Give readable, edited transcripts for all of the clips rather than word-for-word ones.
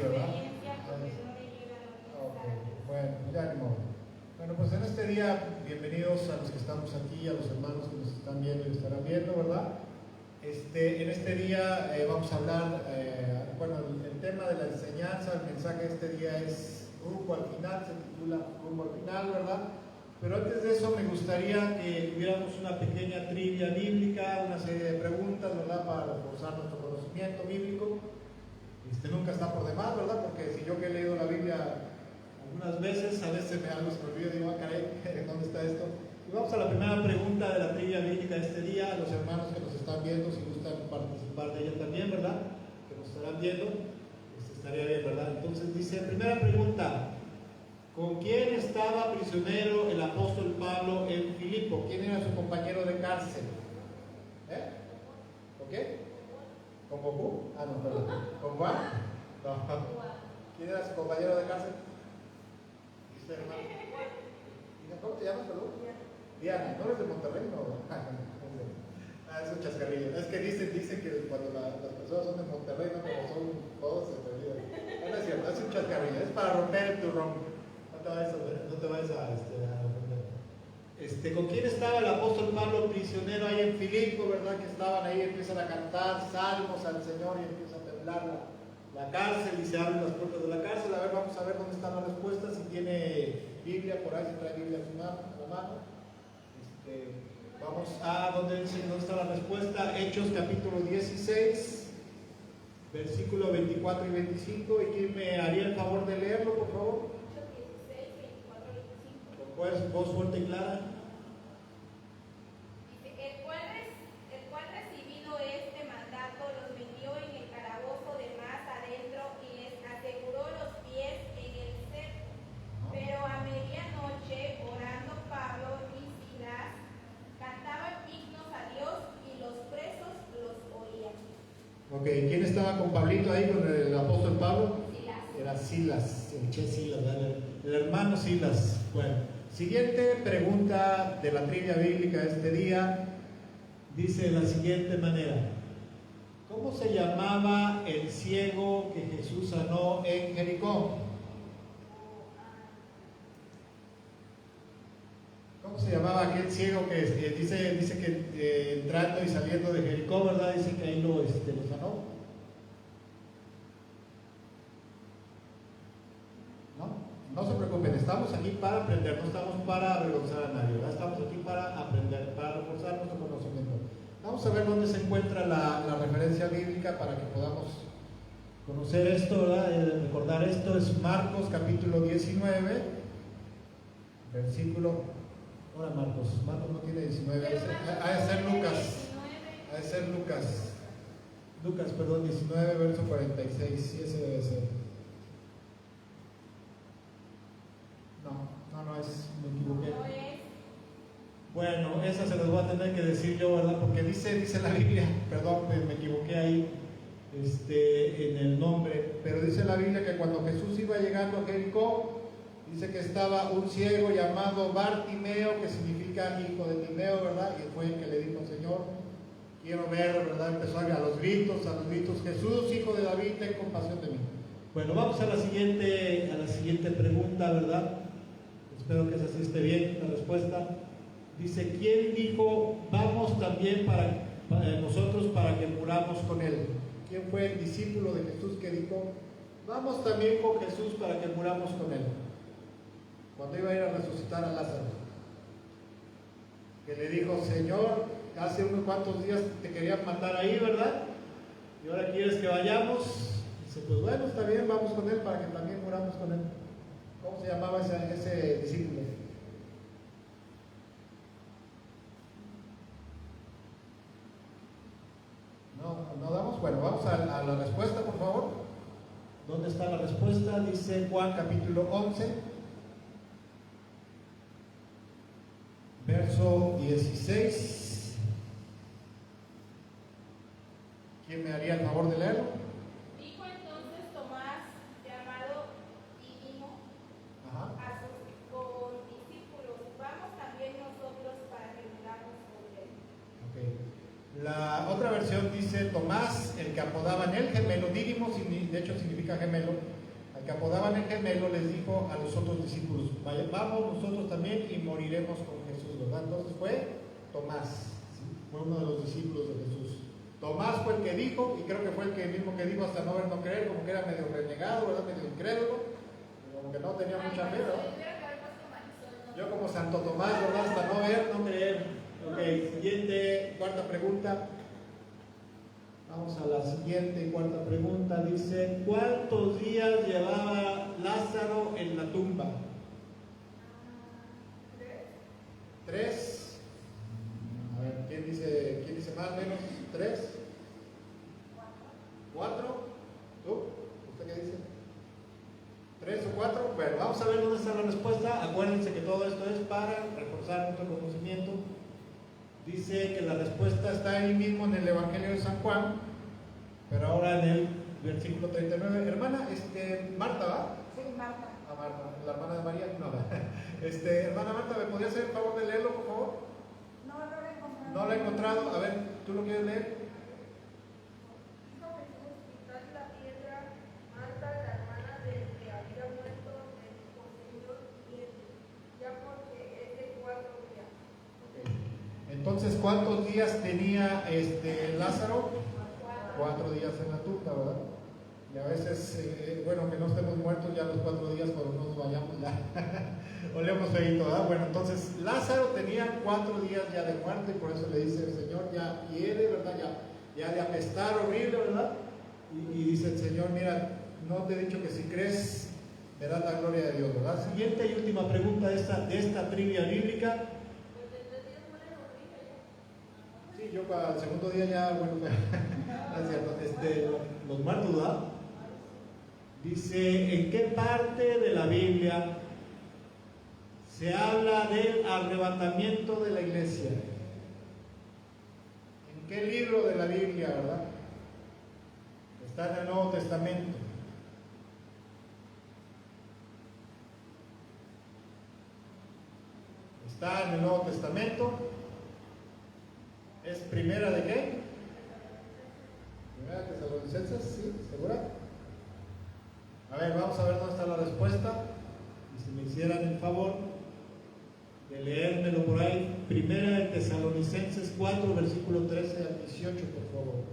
¿verdad? experiencia porque no le llegan a Okay. Bueno, ya ni modo. Bueno, pues en este día, bienvenidos a los que estamos aquí, a los hermanos que nos están viendo y estarán viendo, ¿verdad? En este día vamos a hablar, bueno, el tema de la enseñanza, el mensaje de este día es rumbo al final, se titula rumbo al final, ¿verdad? Pero antes de eso me gustaría que tuviéramos una pequeña trivia bíblica, una serie de preguntas, ¿verdad? Para reforzar nuestro conocimiento bíblico. Nunca está por demás, ¿verdad? Porque si yo que he leído la Biblia algunas veces, a veces algo se me olvida y digo, caray, ¿dónde está esto? Y vamos a la primera pregunta de la trivia bíblica de este día, a los hermanos que nos están viendo, si gustan participar de ella también, ¿verdad? Que nos estarán viendo, estaría bien, ¿verdad? Entonces dice, primera pregunta, ¿con quién estaba prisionero el apóstol Pablo en Filipo? ¿Quién era su compañero de cárcel? ¿Con qué? ¿Con Goku? Ah, no, perdón. ¿Con Juan? No. ¿Quién era su compañero de cárcel? ¿Dice hermano? ¿Cómo te llamas, perdón? Diana. ¿No eres de Monterrey? No. Es un chascarrillo. Es que dicen que cuando las personas son de Monterrey, no como son todos, se te olvida. No es cierto, es un chascarrillo. Es para romper el turrón. No te vayas a ¿con quién estaba el apóstol Pablo prisionero ahí en Filipo, verdad? Que estaban ahí, empiezan a cantar salmos al Señor y empieza a temblar la cárcel y se abren las puertas de la cárcel. A ver, vamos a ver dónde están las respuestas. Si tiene Biblia por ahí, si trae Biblia a la mano. Vamos a dónde está la respuesta. Hechos capítulo 16, versículo 24 y 25. ¿Y quién me haría el favor de leerlo, por favor? Pues, voz fuerte y clara. Dice, el cual recibido este mandato los metió en el calabozo de más adentro y les aseguró los pies en el cepo. Pero a medianoche, orando Pablo y Silas, cantaban himnos a Dios y los presos los oían. Ok, ¿quién estaba con Pablito ahí, con el apóstol Pablo? Silas. Era Silas, el hermano Silas. Bueno. Siguiente pregunta de la trivia bíblica de este día, dice de la siguiente manera: ¿cómo se llamaba el ciego que Jesús sanó en Jericó? ¿Cómo se llamaba aquel ciego que dice que entrando y saliendo de Jericó, ¿verdad? Dice que ahí lo sanó. No se preocupen, estamos aquí para aprender, no estamos para avergonzar a nadie, ¿verdad? Estamos aquí para aprender, para reforzar nuestro conocimiento. Vamos a ver dónde se encuentra la referencia bíblica para que podamos conocer esto, ¿verdad? Recordar esto. Es Marcos capítulo 19, versículo. Ahora Marcos no tiene 19, ha de ser Lucas. Lucas, perdón, 19, verso 46, sí, ese debe ser. No es, me equivoqué. No es. Bueno, esa se las voy a tener que decir yo, ¿verdad? Porque dice la Biblia, perdón, me equivoqué ahí en el nombre, pero dice la Biblia que cuando Jesús iba llegando a Jericó, dice que estaba un ciego llamado Bartimeo, que significa hijo de Timeo, ¿verdad? Y fue el que le dijo: Señor, quiero ver, ¿verdad? Empezó a los gritos, Jesús, hijo de David, ten compasión de mí. Bueno, vamos a la siguiente pregunta, ¿verdad? Espero que así esté bien la respuesta. Dice, ¿quién dijo, vamos también para nosotros para que muramos con él? ¿Quién fue el discípulo de Jesús que dijo, vamos también con Jesús para que muramos con él? Cuando iba a ir a resucitar a Lázaro, que le dijo, Señor, hace unos cuantos días te querían matar ahí, ¿verdad? Y ahora quieres que vayamos. Dice, pues bueno, está bien, vamos con él para que también muramos con él. ¿Cómo se llamaba ese discípulo? No damos. Bueno, vamos a la respuesta, por favor. ¿Dónde está la respuesta? Dice Juan capítulo 11, verso 16. ¿Quién me haría el favor de leerlo? Dijo entonces Tomás, llamado Dídimo, a sus condiscípulos, vamos también nosotros para que muramos con él. La otra versión versión dice Tomás, el que apodaban el gemelo, Dídimo, de hecho significa gemelo, al que apodaban el gemelo les dijo a los otros discípulos, vamos nosotros también y moriremos con Jesús, ¿verdad? Entonces fue Tomás, ¿sí? Fue uno de los discípulos de Jesús. Tomás fue el que dijo, y creo que fue el que mismo que dijo hasta no ver, no creer, como que era medio renegado, ¿verdad? Medio incrédulo, como que no tenía mucha fe, ¿verdad? Yo como Santo Tomás, ¿verdad? Hasta no ver, no creer. Ok, siguiente, cuarta pregunta. Vamos a la siguiente, cuarta pregunta. Dice, ¿cuántos días llevaba Lázaro en la tumba? 3. A ver, ¿quién dice más o menos? 3. 4. ¿Tú? ¿Usted qué dice? 3 o 4. Bueno, vamos a ver dónde está la respuesta. Acuérdense que todo esto es para reforzar nuestro conocimiento. Dice que la respuesta está ahí mismo en el Evangelio de San Juan, pero ahora en el versículo 39. Hermana, Marta, ¿va? Sí, Marta. A Marta, la hermana de María. No, hermana Marta, ¿me podría hacer el favor de leerlo, por favor? No lo he encontrado. No lo he encontrado. A ver, ¿tú lo quieres leer? Dijo Jesús, quitad la piedra. Marta, la hermana del que había muerto, le dijo, Señor, viene, ya porque es de 4 días. Entonces, ¿cuántos días tenía Lázaro? 4 días en la tumba, ¿verdad? Y a veces, bueno, que no estemos muertos ya los 4 días cuando nos vayamos ya. Olemos feito, ¿verdad? Bueno, entonces Lázaro tenía 4 días ya de muerte y por eso le dice el Señor, ya hiede, ¿verdad? Ya de apestar horrible, ¿verdad? Y dice el Señor, mira, no te he dicho que si crees verás la gloria de Dios, ¿verdad? Siguiente y última pregunta de esta trivia bíblica. Sí, yo para el segundo día ya, bueno, es cierto, los muertos, ¿verdad? Dice, ¿en qué parte de la Biblia se habla del arrebatamiento de la iglesia? ¿En qué libro de la Biblia, verdad? Está en el Nuevo Testamento. Está en el Nuevo Testamento. ¿Es primera de qué? Primera de Tesalonicenses, ¿sí? ¿Segura? A ver, vamos a ver dónde está la respuesta. Y si me hicieran el favor de leérmelo por ahí. Primera de Tesalonicenses 4, versículo 13 al 18, por favor.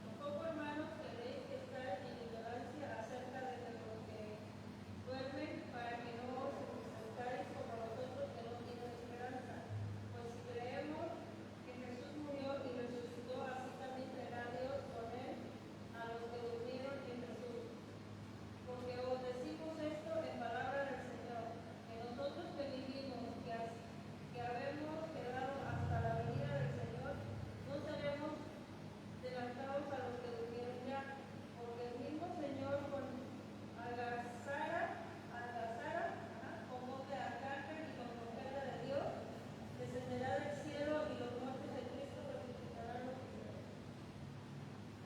Tampoco, hermanos, queréis estar en ignorancia acerca de los que duermen, para que no os entristezáis como nosotros que no tienen esperanza. Pues si creemos que Jesús murió y resucitó, así también será Dios con él a los que durmieron en Jesús. Porque os decimos esto en palabra del Señor, que nosotros que vivimos, que habemos quedado hasta la venida del Señor, no seremos delantados a los que durmieron ya, porque el mismo Señor con algazara, con voz de arcángel y con trompeta de Dios, descenderá del cielo y los muertos de Cristo resucitarán los primeros.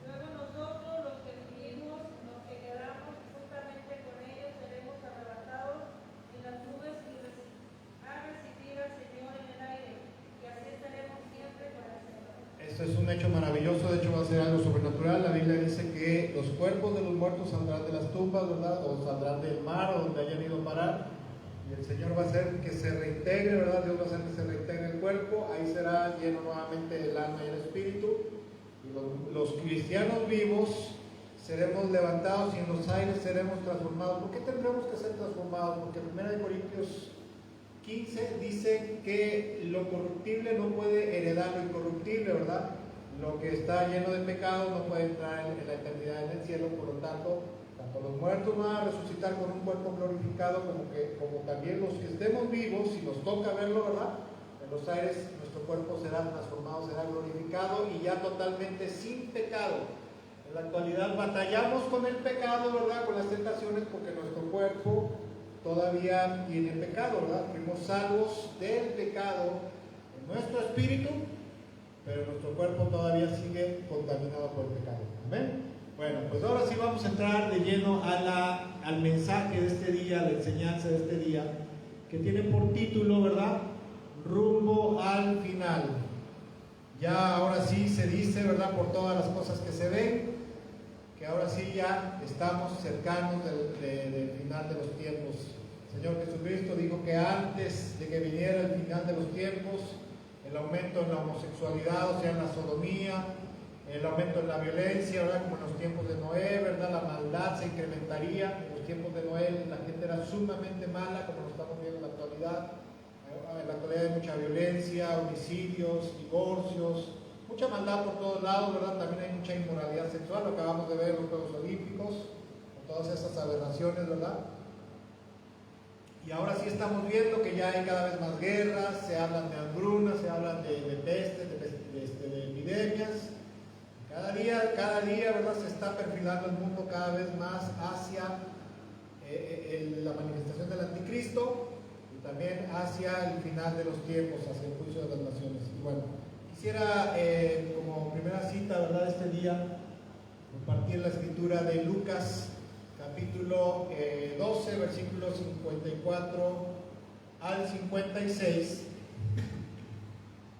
Luego nosotros, los que vivimos, los que quedamos juntamente con ellos, seremos arrebatados en las nubes a recibir al Señor en el aire, y así estaremos siempre con el Señor. Esto es un hecho maravilloso, de hecho va a ser algo sobrenatural. La Biblia dice que los cuerpos de los muertos saldrán de las tumbas, ¿verdad? O saldrán del mar o donde hayan ido a parar. Y el Señor va a hacer que se reintegre, ¿verdad? Dios va a hacer que se reintegre el cuerpo. Ahí será lleno nuevamente el alma y el espíritu. Y los cristianos vivos seremos levantados y en los aires seremos transformados. ¿Por qué tendremos que ser transformados? Porque 1 Corintios 15 dice que lo corruptible no puede heredar lo incorruptible, ¿verdad? Lo que está lleno de pecado no puede entrar en la eternidad en el cielo, por lo tanto los muertos van a resucitar con un cuerpo glorificado, como también los que estemos vivos, si nos toca verlo, ¿verdad? En los aires nuestro cuerpo será transformado, será glorificado y ya totalmente sin pecado. En la actualidad batallamos con el pecado, ¿verdad? Con las tentaciones, porque nuestro cuerpo todavía tiene pecado, ¿verdad? Fuimos salvos del pecado en nuestro espíritu, pero nuestro cuerpo todavía sigue contaminado por el pecado. ¿Amén? Bueno, pues ahora sí vamos a entrar de lleno al mensaje de este día, a la enseñanza de este día, que tiene por título, ¿verdad? Rumbo al final. Ya ahora sí se dice, ¿verdad? Por todas las cosas que se ven, que ahora sí ya estamos cercanos del final de los tiempos. El Señor Jesucristo dijo que antes de que viniera el final de los tiempos, el aumento en la homosexualidad, o sea, en la sodomía, el aumento en la violencia, ¿verdad? Como en los tiempos de Noé, ¿verdad? La maldad se incrementaría. En los tiempos de Noé la gente era sumamente mala, como lo estamos viendo en la actualidad. En la actualidad hay mucha violencia, homicidios, divorcios, mucha maldad por todos lados, ¿verdad? También hay mucha inmoralidad sexual, lo acabamos de ver en los Juegos Olímpicos, con todas esas aberraciones, ¿verdad? Y ahora sí estamos viendo que ya hay cada vez más guerras, se hablan de hambrunas, se hablan de pestes, de epidemias. Cada día, ¿verdad? Se está perfilando el mundo cada vez más hacia la manifestación del anticristo y también hacia el final de los tiempos, hacia el juicio de las naciones. Y bueno, quisiera como primera cita, ¿verdad? Este día compartir la escritura de Lucas capítulo 12, versículos 54 al 56,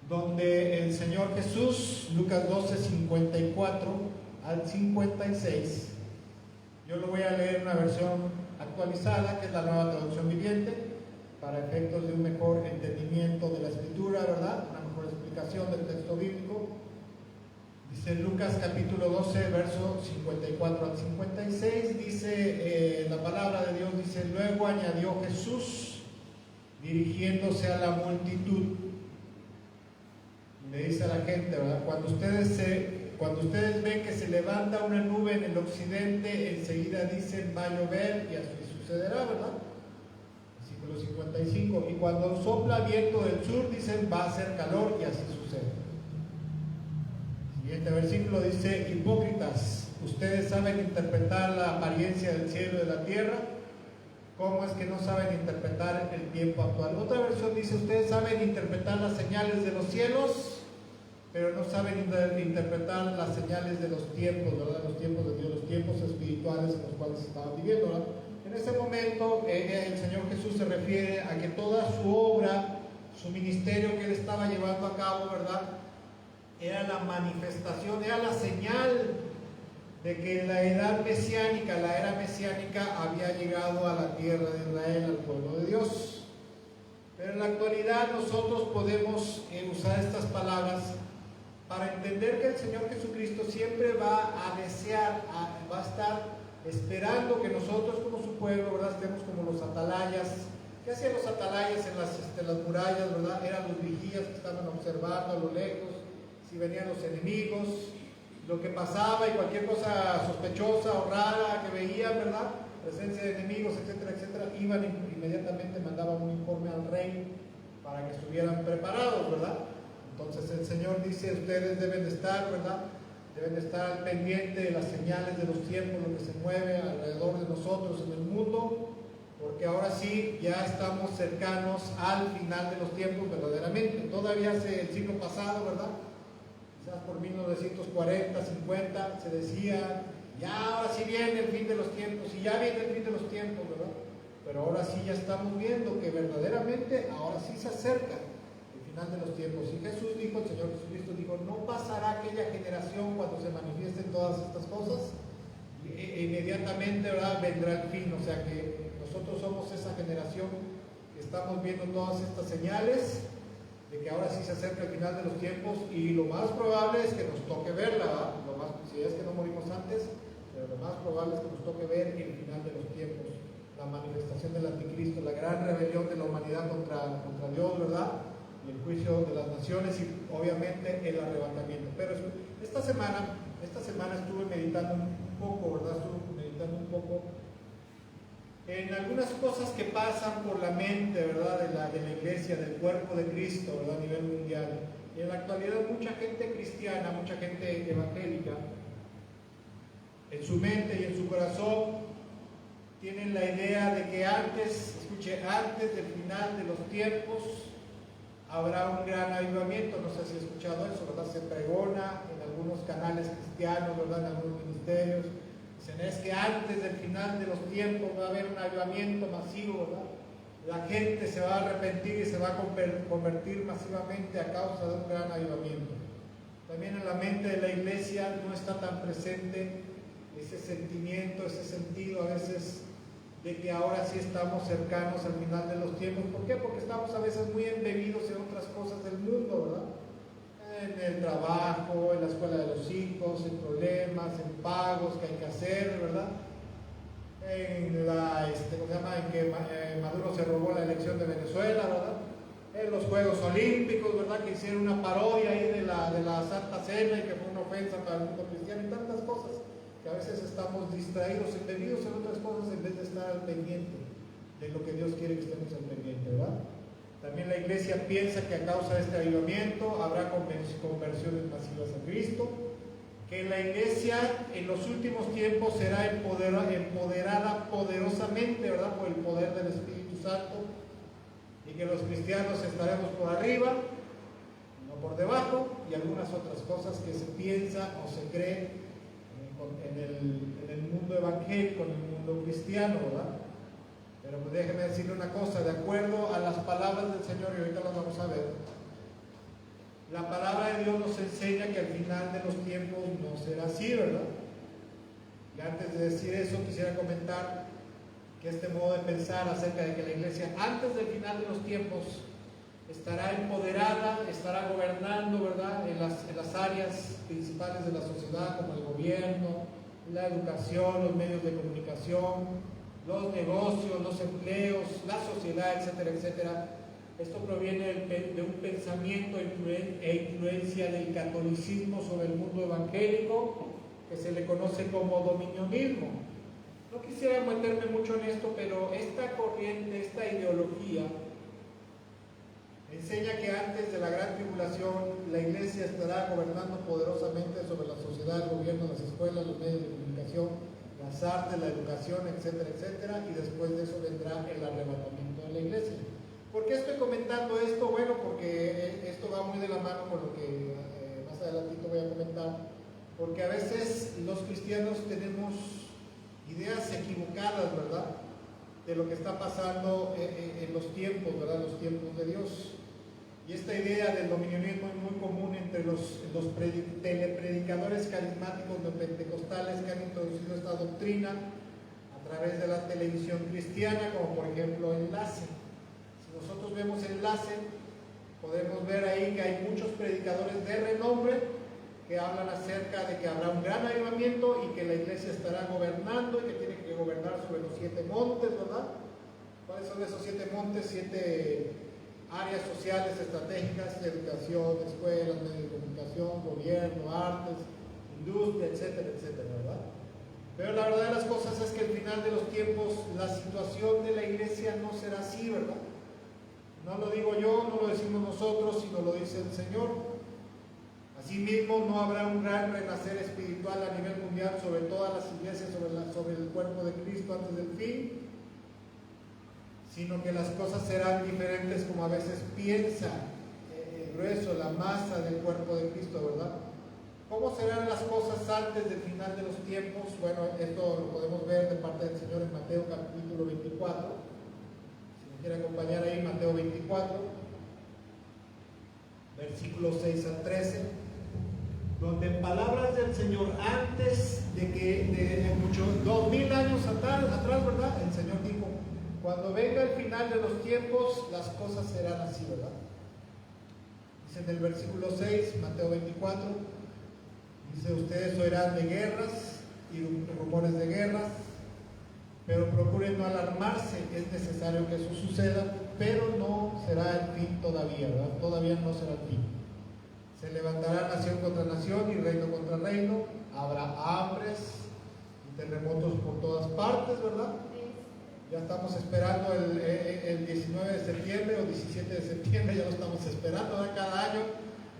donde el Señor Jesús, Lucas 12, 54 al 56, yo lo voy a leer en una versión actualizada, que es la Nueva Traducción Viviente, para efectos de un mejor entendimiento de la Escritura, ¿verdad? Una mejor explicación del texto bíblico. Dice Lucas capítulo 12, verso 54 al 56, dice la palabra de Dios, dice: luego añadió Jesús, dirigiéndose a la multitud, le dice a la gente, ¿verdad? Cuando ustedes ven que se levanta una nube en el occidente, enseguida dicen va a llover, y así sucederá, ¿verdad? Versículo 55, y cuando sopla viento del sur, dicen va a hacer calor, y así sucede. Siguiente versículo dice: hipócritas, ustedes saben interpretar la apariencia del cielo y de la tierra, ¿cómo es que no saben interpretar el tiempo actual? Otra versión dice: ustedes saben interpretar las señales de los cielos, pero no saben interpretar las señales de los tiempos, ¿verdad? Los tiempos de Dios, los tiempos espirituales en los cuales estaban viviendo, ¿verdad? En ese momento el Señor Jesús se refiere a que toda su obra, su ministerio que él estaba llevando a cabo, ¿verdad?, era la manifestación, era la señal de que la edad mesiánica, la era mesiánica, había llegado a la tierra de Israel, al pueblo de Dios. Pero en la actualidad nosotros podemos usar estas palabras para entender que el Señor Jesucristo siempre va a desear, va a estar esperando que nosotros como su pueblo, ¿verdad?, estemos como los atalayas. ¿Qué hacían los atalayas en las murallas, ¿verdad? Eran los vigías que estaban observando a lo lejos si venían los enemigos, lo que pasaba y cualquier cosa sospechosa o rara que veían, ¿verdad?, presencia de enemigos, etcétera, etcétera, iban inmediatamente, mandaban un informe al rey para que estuvieran preparados, ¿verdad? Entonces el Señor dice: ustedes deben de estar, ¿verdad?, deben de estar al pendiente de las señales de los tiempos, lo que se mueve alrededor de nosotros en el mundo, porque ahora sí ya estamos cercanos al final de los tiempos verdaderamente. Todavía hace el siglo pasado, ¿verdad?, quizás por 1940, 50, se decía: ya ahora sí viene el fin de los tiempos, y ya viene el fin de los tiempos, ¿verdad? Pero ahora sí ya estamos viendo que verdaderamente ahora sí se acerca el final de los tiempos. Y Jesús dijo, el Señor Jesucristo dijo: no pasará aquella generación cuando se manifiesten todas estas cosas, inmediatamente, ¿verdad?, vendrá el fin. O sea que nosotros somos esa generación que estamos viendo todas estas señales de que ahora sí se acerca el final de los tiempos, y lo más probable es que nos toque verla, ¿verdad? Si es que no morimos antes, pero lo más probable es que nos toque ver el final de los tiempos, la manifestación del anticristo, la gran rebelión de la humanidad contra Dios, ¿verdad?, y el juicio de las naciones, y obviamente el arrebatamiento. Pero esta semana estuve meditando un poco, ¿verdad? En algunas cosas que pasan por la mente, ¿verdad?, de la iglesia, del cuerpo de Cristo, ¿verdad?, a nivel mundial. Y en la actualidad mucha gente cristiana, mucha gente evangélica, en su mente y en su corazón tienen la idea de que antes del final de los tiempos habrá un gran avivamiento. No sé si he escuchado eso, ¿verdad? Se pregona en algunos canales cristianos, ¿verdad?, en algunos ministerios. Dicen: es que antes del final de los tiempos va a haber un avivamiento masivo, ¿verdad? La gente se va a arrepentir y se va a convertir masivamente a causa de un gran avivamiento. También en la mente de la iglesia no está tan presente ese sentimiento, ese sentido a veces de que ahora sí estamos cercanos al final de los tiempos. ¿Por qué? Porque estamos a veces muy embebidos en otras cosas del mundo, ¿verdad? En el trabajo, en la escuela de los hijos, en problemas, en pagos que hay que hacer, ¿verdad? En la, ¿cómo se llama? En que Maduro se robó la elección de Venezuela, ¿verdad? En los Juegos Olímpicos, ¿verdad? Que hicieron una parodia ahí de la Santa Cena y que fue una ofensa para el mundo cristiano y tantas cosas que a veces estamos distraídos, embebidos en otras cosas en vez de estar al pendiente de lo que Dios quiere que estemos al pendiente, ¿verdad? También la iglesia piensa que a causa de este avivamiento habrá conversiones masivas a Cristo, que la iglesia en los últimos tiempos será empoderada poderosamente, ¿verdad? Por el poder del Espíritu Santo, y que los cristianos estaremos por arriba, no por debajo, y algunas otras cosas que se piensa o se cree en el mundo evangélico, en el mundo cristiano, ¿verdad? Pero pues déjeme decirle una cosa, de acuerdo a las palabras del Señor, y ahorita las vamos a ver, la palabra de Dios nos enseña que al final de los tiempos no será así, ¿verdad? Y antes de decir eso, quisiera comentar que este modo de pensar acerca de que la iglesia antes del final de los tiempos estará empoderada, estará gobernando, ¿verdad? En las áreas principales de la sociedad, como el gobierno, la educación, los medios de comunicación, los negocios, los empleos, la sociedad, etcétera, etcétera. Esto proviene de un pensamiento e influencia del catolicismo sobre el mundo evangélico, que se le conoce como dominionismo. No quisiera meterme mucho en esto, pero esta corriente, esta ideología, enseña que antes de la gran tribulación la iglesia estará gobernando poderosamente sobre la sociedad, el gobierno, las escuelas, los medios de comunicación, las artes, la educación, etcétera, etcétera, y después de eso vendrá el arrebatamiento de la iglesia. ¿Por qué estoy comentando esto? Bueno, porque esto va muy de la mano con lo que más adelantito voy a comentar, porque a veces los cristianos tenemos ideas equivocadas, ¿verdad?, de lo que está pasando en los tiempos, ¿verdad?, los tiempos de Dios. Y esta idea del dominionismo es muy común entre los telepredicadores carismáticos pentecostales que han introducido esta doctrina a través de la televisión cristiana, como por ejemplo Enlace. Si nosotros vemos Enlace, podemos ver ahí que hay muchos predicadores de renombre que hablan acerca de que habrá un gran avivamiento y que la iglesia estará gobernando y que tiene que gobernar sobre los 7 montes, ¿verdad? ¿Cuáles son esos 7 montes? 7 áreas sociales estratégicas: educación, escuelas, medios de comunicación, gobierno, artes, industria, etcétera, etcétera, ¿verdad? Pero la verdad de las cosas es que al final de los tiempos la situación de la iglesia no será así, ¿verdad? No lo digo yo, no lo decimos nosotros, sino lo dice el Señor. Asimismo, no habrá un gran renacer espiritual a nivel mundial sobre todas las iglesias, sobre el cuerpo de Cristo antes del fin, sino que las cosas serán diferentes como a veces piensa el grueso, la masa del cuerpo de Cristo, ¿verdad? ¿Cómo serán las cosas antes del final de los tiempos? Bueno, esto lo podemos ver de parte del Señor en Mateo capítulo 24. Si me quiere acompañar ahí, Mateo 24, versículos 6 al 13, donde en palabras del Señor, antes de que, muchos, 2000 años atrás, ¿verdad?, el Señor dijo: cuando venga el final de los tiempos, las cosas serán así, ¿verdad? Dice en el versículo 6, Mateo 24, dice: ustedes oirán de guerras y rumores de guerras, pero procuren no alarmarse, es necesario que eso suceda, pero no será el fin todavía, ¿verdad? Todavía no será el fin. Se levantará nación contra nación y reino contra reino, habrá hambres y terremotos por todas partes, ¿verdad? Ya estamos esperando el 19 de septiembre o 17 de septiembre, ya lo estamos esperando, ¿verdad? Cada año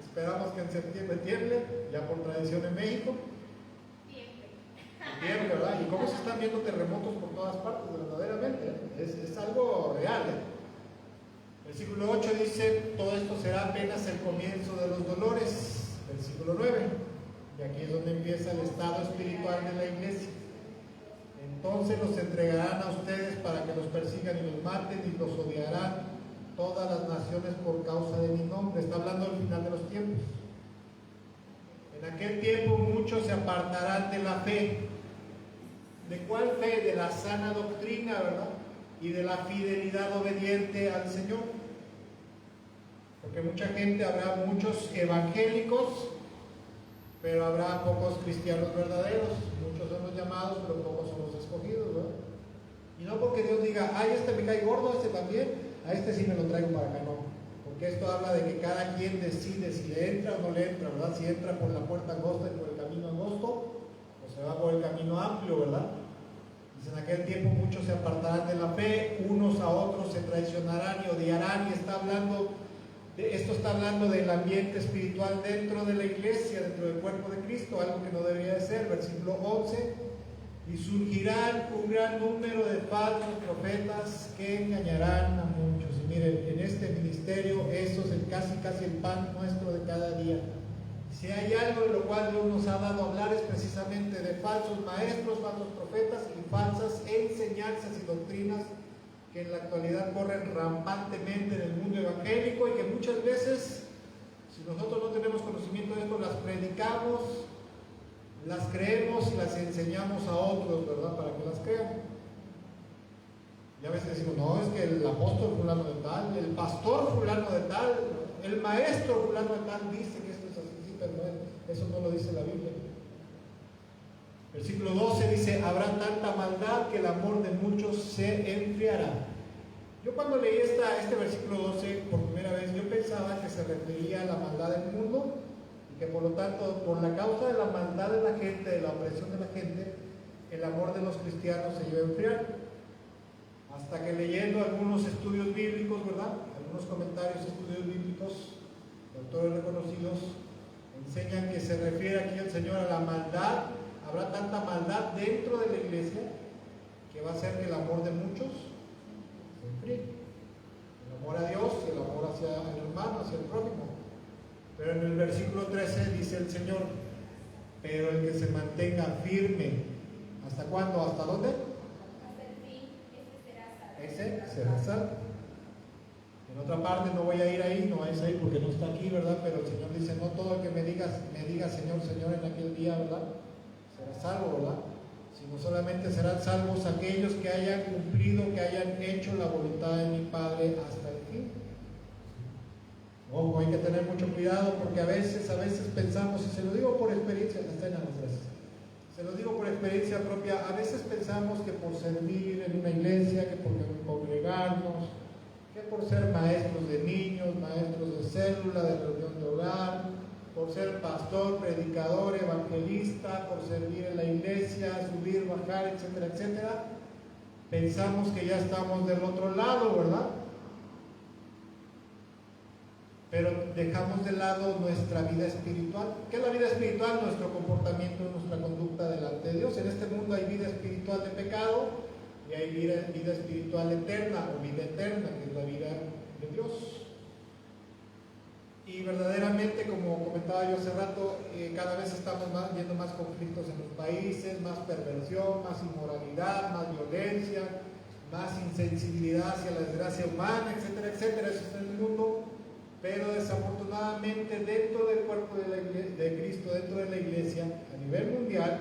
esperamos que en septiembre tiemble, ya por tradición en México. Tiemble, ¿verdad? Y cómo se están viendo terremotos por todas partes, verdaderamente, es algo real, ¿eh? Versículo 8 dice: todo esto será apenas el comienzo de los dolores. Versículo 9, y aquí es donde empieza el estado espiritual de la iglesia. Entonces los entregarán a ustedes para que los persigan y los maten, y los odiarán todas las naciones por causa de mi nombre. Está hablando del final de los tiempos. En aquel tiempo muchos se apartarán de la fe. ¿De cuál fe? De la sana doctrina, ¿verdad? Y de la fidelidad obediente al Señor. Porque mucha gente, habrá muchos evangélicos, pero habrá pocos cristianos verdaderos. Muchos son los llamados, pero pocos son los escogidos, ¿verdad? Y no porque Dios diga, ay, este me cae gordo, este también, a este sí me lo traigo para acá, no. Porque esto habla de que cada quien decide si le entra o no le entra, ¿verdad? Si entra por la puerta angosta y por el camino angosto, o se va por el camino amplio, ¿verdad? Dice, en aquel tiempo muchos se apartarán de la fe, unos a otros se traicionarán y odiarán, y esto está hablando del ambiente espiritual dentro de la iglesia, dentro del cuerpo de Cristo, algo que no debería de ser, versículo 11. Y surgirán un gran número de falsos profetas que engañarán a muchos. Y miren, en este ministerio eso es casi el pan nuestro de cada día. Si hay algo de lo cual Dios nos ha dado a hablar es precisamente de falsos maestros, falsos profetas y falsas enseñanzas y doctrinas que en la actualidad corren rampantemente en el mundo evangélico y que muchas veces, si nosotros no tenemos conocimiento de esto, las predicamos, las creemos y las enseñamos a otros, ¿verdad? Para que las crean. Y a veces decimos, no, es que el apóstol fulano de tal, el pastor fulano de tal, el maestro fulano de tal dice que esto es así, sí, pero no, eso no lo dice la Biblia. Versículo 12 dice, habrá tanta maldad que el amor de muchos se enfriará. Yo cuando leí este versículo 12 por primera vez, yo pensaba que se refería a la maldad del mundo, y que por lo tanto, por la causa de la maldad de la gente, de la opresión de la gente, el amor de los cristianos se iba a enfriar. Hasta que leyendo algunos estudios bíblicos, ¿verdad? Algunos comentarios de estudios bíblicos, de autores reconocidos, enseñan que se refiere aquí el Señor a la maldad. Habrá tanta maldad dentro de la iglesia que va a hacer que el amor de muchos se enfríe. El amor a Dios y el amor hacia el hermano, hacia el prójimo. Pero en el versículo 13 dice el Señor, pero el que se mantenga firme, ¿hasta cuándo? ¿Hasta dónde? Hasta el fin, ese será salvo. Ese será salvo. En otra parte, no voy a ir ahí, no vais a ir porque no está aquí, ¿verdad? Pero el Señor dice, no todo el que me diga Señor, Señor en aquel día, ¿verdad? Será salvo, ¿verdad? Sino solamente serán salvos aquellos que hayan cumplido, que hayan hecho la voluntad de mi Padre hasta el fin. Ojo, hay que tener mucho cuidado porque a veces pensamos, y se lo digo por experiencia, se lo digo por experiencia propia, a veces pensamos que por servir en una iglesia, que por congregarnos, que por ser maestros de niños, maestros de célula, de reunión de hogar, por ser pastor, predicador, evangelista, por servir en la iglesia, subir, bajar, etcétera, etcétera, pensamos que ya estamos del otro lado, ¿verdad? Pero dejamos de lado nuestra vida espiritual. ¿Qué es la vida espiritual? Nuestro comportamiento, nuestra conducta delante de Dios. En este mundo hay vida espiritual de pecado y hay vida espiritual eterna o vida eterna, que es la vida de Dios. Y verdaderamente, como comentaba yo hace rato, cada vez estamos viendo más conflictos en los países, más perversión, más inmoralidad, más violencia, más insensibilidad hacia la desgracia humana, etcétera, etcétera. Eso está en el mundo. Pero desafortunadamente dentro del cuerpo de Cristo, dentro de la iglesia, a nivel mundial,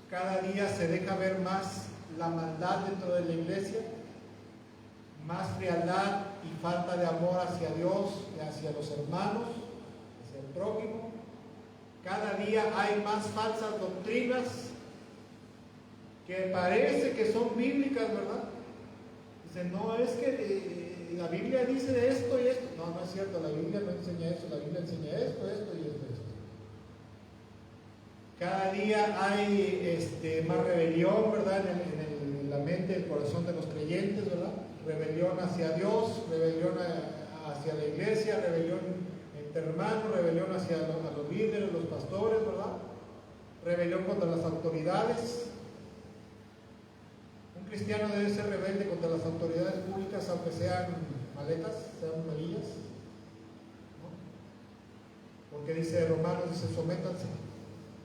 cada día se deja ver más la maldad dentro de la iglesia, más frialdad y falta de amor hacia Dios y hacia los hermanos, hacia el prójimo. Cada día hay más falsas doctrinas que parece que son bíblicas, ¿verdad? Dicen, no, es que la Biblia dice esto y esto. No, no es cierto, la Biblia no enseña eso, la Biblia enseña esto y esto. Cada día hay más rebelión, ¿verdad? En la mente, el corazón de los creyentes, ¿verdad? Rebelión hacia Dios, rebelión hacia la iglesia, rebelión entre hermanos, rebelión hacia los líderes, los pastores, ¿verdad? Rebelión contra las autoridades. Un cristiano debe ser rebelde contra las autoridades públicas, aunque sean maletas, sean malillas, ¿no? Porque dice Romanos, dice, sométanse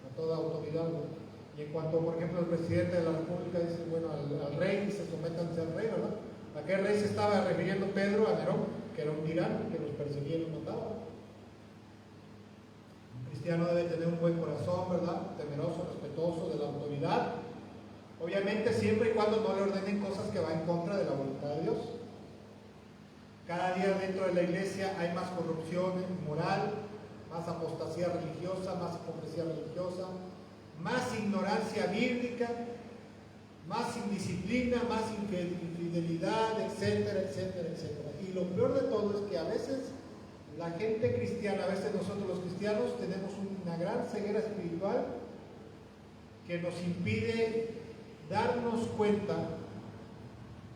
a toda autoridad, ¿no? Y en cuanto, por ejemplo, el presidente de la República dice, bueno, al rey, dice, sométanse al rey, ¿verdad? ¿A qué rey se estaba refiriendo Pedro? A Nerón, que era un tirano, que los perseguía y los mataba. Un cristiano debe tener un buen corazón, ¿verdad? Temeroso, respetuoso de la autoridad. Obviamente siempre y cuando no le ordenen cosas que van en contra de la voluntad de Dios. Cada día dentro de la iglesia hay más corrupción moral, más apostasía religiosa, más hipocresía religiosa, más ignorancia bíblica, más indisciplina, más infidelidad, etcétera, etcétera, etcétera. Y lo peor de todo es que a veces la gente cristiana, a veces nosotros los cristianos tenemos una gran ceguera espiritual que nos impide darnos cuenta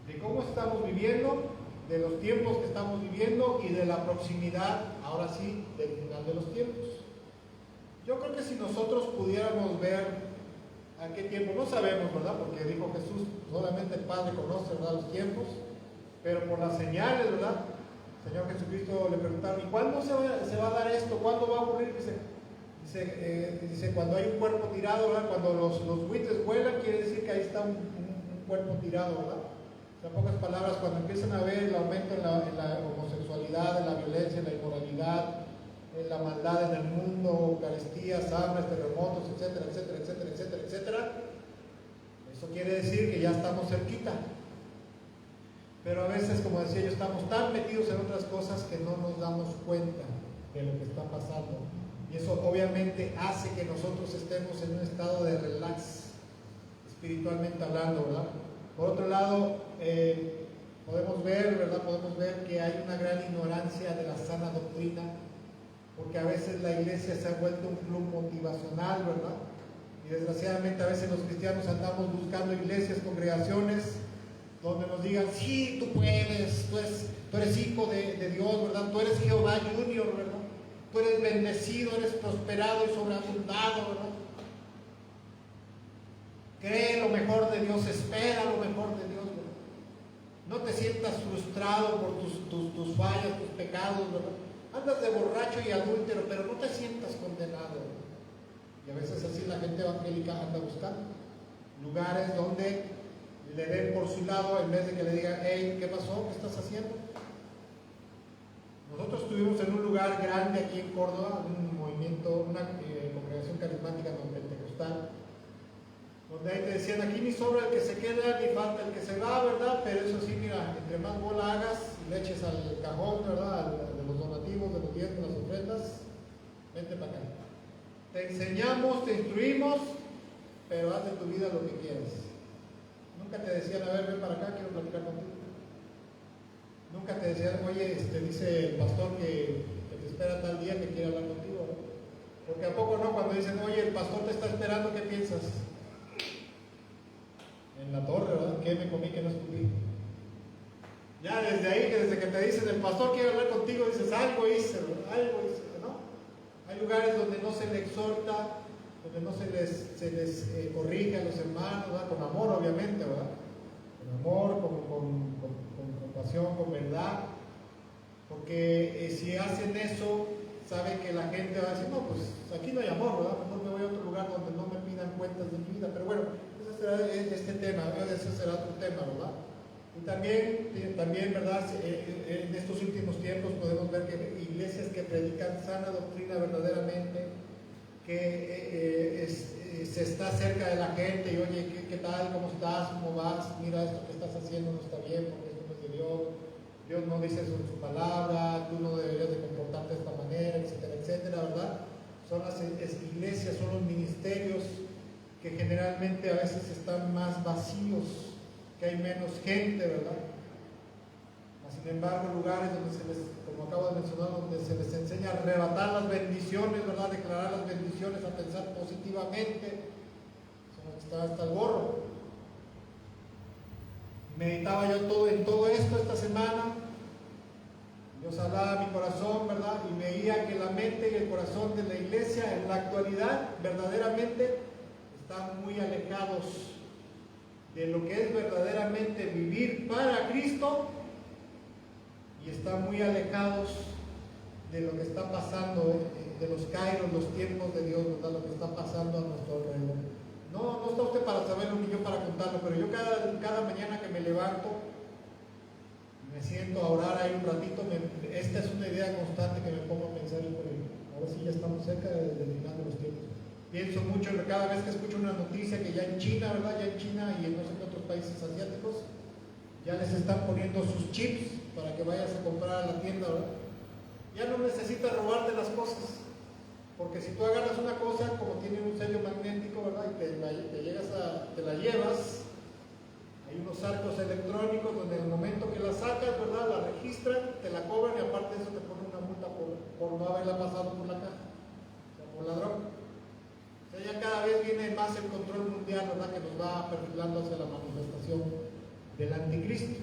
de cómo estamos viviendo, de los tiempos que estamos viviendo y de la proximidad, ahora sí, del final de los tiempos. Yo creo que si nosotros pudiéramos ver a qué tiempo, no sabemos, ¿verdad? Porque dijo Jesús, solamente el Padre conoce, ¿verdad?, los tiempos, pero por las señales, ¿verdad? El Señor Jesucristo le preguntaron, ¿y cuándo se va a dar esto? ¿Cuándo va a ocurrir? Dice, cuando hay un cuerpo tirado, ¿verdad? Cuando los buitres vuelan, quiere decir que ahí está un cuerpo tirado, ¿verdad? En pocas palabras, cuando empiezan a ver el aumento en la homosexualidad, en la violencia, en la inmoralidad, en la maldad en el mundo, carestías, hambres, terremotos, etcétera, etcétera, etcétera, etcétera, etcétera, eso quiere decir que ya estamos cerquita. Pero a veces, como decía yo, estamos tan metidos en otras cosas que no nos damos cuenta de lo que está pasando. Y eso obviamente hace que nosotros estemos en un estado de relax, espiritualmente hablando, ¿verdad? Por otro lado, podemos ver, ¿verdad? Podemos ver que hay una gran ignorancia de la sana doctrina, porque a veces la iglesia se ha vuelto un club motivacional, ¿verdad? Y desgraciadamente a veces los cristianos andamos buscando iglesias, congregaciones, donde nos digan, sí, tú puedes, tú eres hijo de Dios, ¿verdad? Tú eres Jehová Junior, ¿verdad? Tú eres bendecido, eres prosperado y sobreabundado, ¿verdad? Cree lo mejor de Dios, espera lo mejor de Dios, ¿verdad? No te sientas frustrado por tus fallas, tus pecados, ¿verdad? Andas de borracho y adúltero, pero no te sientas condenado, ¿verdad? Y a veces así la gente evangélica anda buscando lugares donde le den por su lado en vez de que le digan, hey, ¿qué pasó? ¿Qué estás haciendo? Nosotros estuvimos en un lugar grande aquí en Córdoba, un movimiento, una congregación carismática no pentecostal, donde ahí te decían, aquí ni sobra el que se queda, ni falta el que se va, ¿verdad? Pero eso sí, mira, entre más bola hagas y le eches al cajón, ¿verdad? De los donativos, de los diezmos, las ofrendas, vente para acá. Te enseñamos, te instruimos, pero haz de tu vida lo que quieras. Nunca te decían, a ver, ven para acá, quiero platicar contigo. Nunca te decían, oye, dice el pastor que te espera tal día que quiere hablar contigo, ¿no? Porque a poco no, cuando dicen, oye, el pastor te está esperando, ¿qué piensas? En la torre, ¿verdad? ¿Qué me comí que no escupí? Ya desde ahí, desde que te dicen, el pastor quiere hablar contigo, dices, algo hice, ¿verdad? Algo hice, ¿no? Hay lugares donde no se le exhorta, donde no se les corrige a los hermanos, ¿verdad? Con amor, obviamente, ¿verdad? Con amor, con compasión, con verdad, porque si hacen eso, saben que la gente va a decir, no, pues aquí no hay amor, ¿verdad? Mejor me voy a otro lugar donde no me pidan cuentas de mi vida, pero bueno, ese será este tema, ese será otro tema, ¿verdad? Y también, ¿verdad? En estos últimos tiempos podemos ver que iglesias que predican sana doctrina verdaderamente, que se está cerca de la gente y oye, ¿qué tal? ¿Cómo estás? ¿Cómo vas? Mira, esto que estás haciendo no está bien porque esto no es de Dios. Dios no dice eso en su palabra, tú no deberías de comportarte de esta manera, etcétera, etcétera, ¿verdad? Son las iglesias, son los ministerios que generalmente a veces están más vacíos, que hay menos gente, ¿verdad? Sin embargo, lugares donde como acabo de mencionar, donde se les enseña a arrebatar las bendiciones, ¿verdad? Declarar las bendiciones, a pensar positivamente, está hasta el gorro. Meditaba yo en todo esto esta semana. Dios hablaba a mi corazón, ¿verdad? Y veía que la mente y el corazón de la iglesia en la actualidad verdaderamente están muy alejados de lo que es verdaderamente vivir para Cristo, y están muy alejados de lo que está pasando, de los kairos, los tiempos de Dios, ¿verdad? Lo que está pasando a nuestro alrededor. No está usted para saberlo ni yo para contarlo, pero yo cada mañana que me levanto, me siento a orar ahí un ratito, esta es una idea constante que me pongo a pensar, Ahora sí ya estamos cerca de terminando los tiempos. Pienso mucho en cada vez que escucho una noticia que ya en China, ¿verdad? Ya en China y en no sé qué otros países asiáticos ya les están poniendo sus chips para que vayas a comprar a la tienda, ¿verdad? Ya no necesitas robarte las cosas, porque si tú agarras una cosa, como tiene un sello magnético, ¿verdad? Y te la llevas, hay unos arcos electrónicos donde en el momento que la sacas, ¿verdad? La registran, te la cobran y aparte de eso te ponen una multa por no haberla pasado por la caja, o sea, por ladrón. O sea, ya cada vez viene más el control mundial, ¿verdad? Que nos va perfilando hacia la manifestación del anticristo.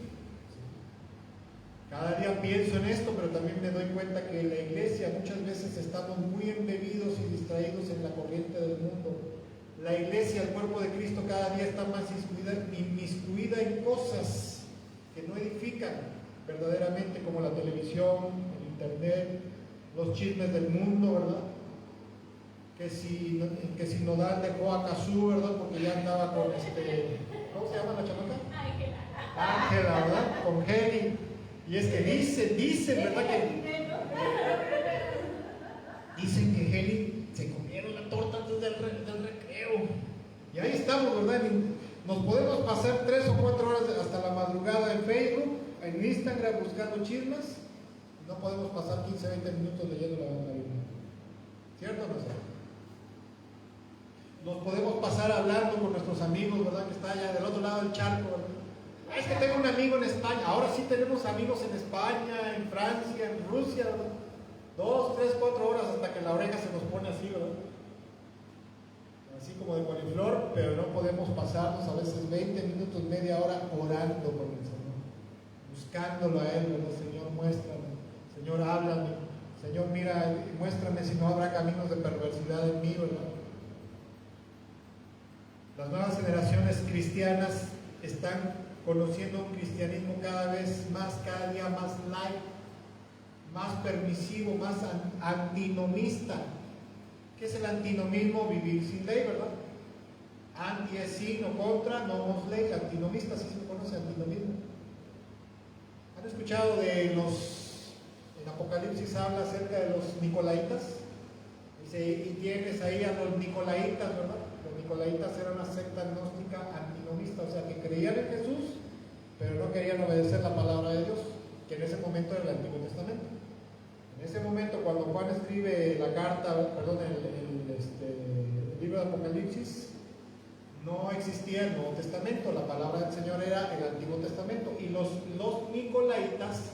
Cada día pienso en esto, pero también me doy cuenta que en la iglesia muchas veces estamos muy embebidos y distraídos en la corriente del mundo. La iglesia, el cuerpo de Cristo, cada día está más inmiscuida en cosas que no edifican verdaderamente, como la televisión, el internet, los chismes del mundo, ¿verdad? Que si Nodal dejó a Cazú, ¿verdad? Porque ya andaba con ¿cómo se llama la chamaca? Ángela, ¿verdad? Con Heli. Y es que dicen, ¿verdad? Dicen que Heli se comieron la torta antes del recreo. Y ahí estamos, ¿verdad? Nos podemos pasar 3 o 4 horas hasta la madrugada en Facebook, en Instagram buscando chismes. No podemos pasar 15, 20 minutos leyendo la Biblia. ¿Cierto o no es cierto? Nos podemos pasar hablando con nuestros amigos, ¿verdad? Que está allá del otro lado del charco, ¿verdad? Es que tengo un amigo en España. Ahora sí tenemos amigos en España, en Francia, en Rusia, ¿verdad? 2, 3, 4 horas hasta que la oreja se nos pone así, ¿verdad? Así como de coliflor, pero no podemos pasarnos a veces 20 minutos, media hora orando por el Señor, buscándolo a Él, ¿verdad? Señor, muéstrame, Señor, háblame, Señor, mira, muéstrame si no habrá caminos de perversidad en mí, ¿verdad? Las nuevas generaciones cristianas están conociendo un cristianismo cada vez más, cada día más light, más permisivo, más antinomista. ¿Qué es el antinomismo? Vivir sin ley, ¿verdad? Anti es sí, no contra, no ley. Antinomista, así se conoce antinomismo. ¿Han escuchado de en Apocalipsis habla acerca de los nicolaitas? Dice, y tienes ahí a los nicolaitas, ¿verdad? Los nicolaitas eran una secta gnóstica antinomista, o sea que creían en Jesús, pero no querían obedecer la palabra de Dios, que en ese momento era el Antiguo Testamento. En ese momento, cuando Juan escribe la carta, perdón, el libro de Apocalipsis, no existía el Nuevo Testamento, la palabra del Señor era el Antiguo Testamento, y los nicolaitas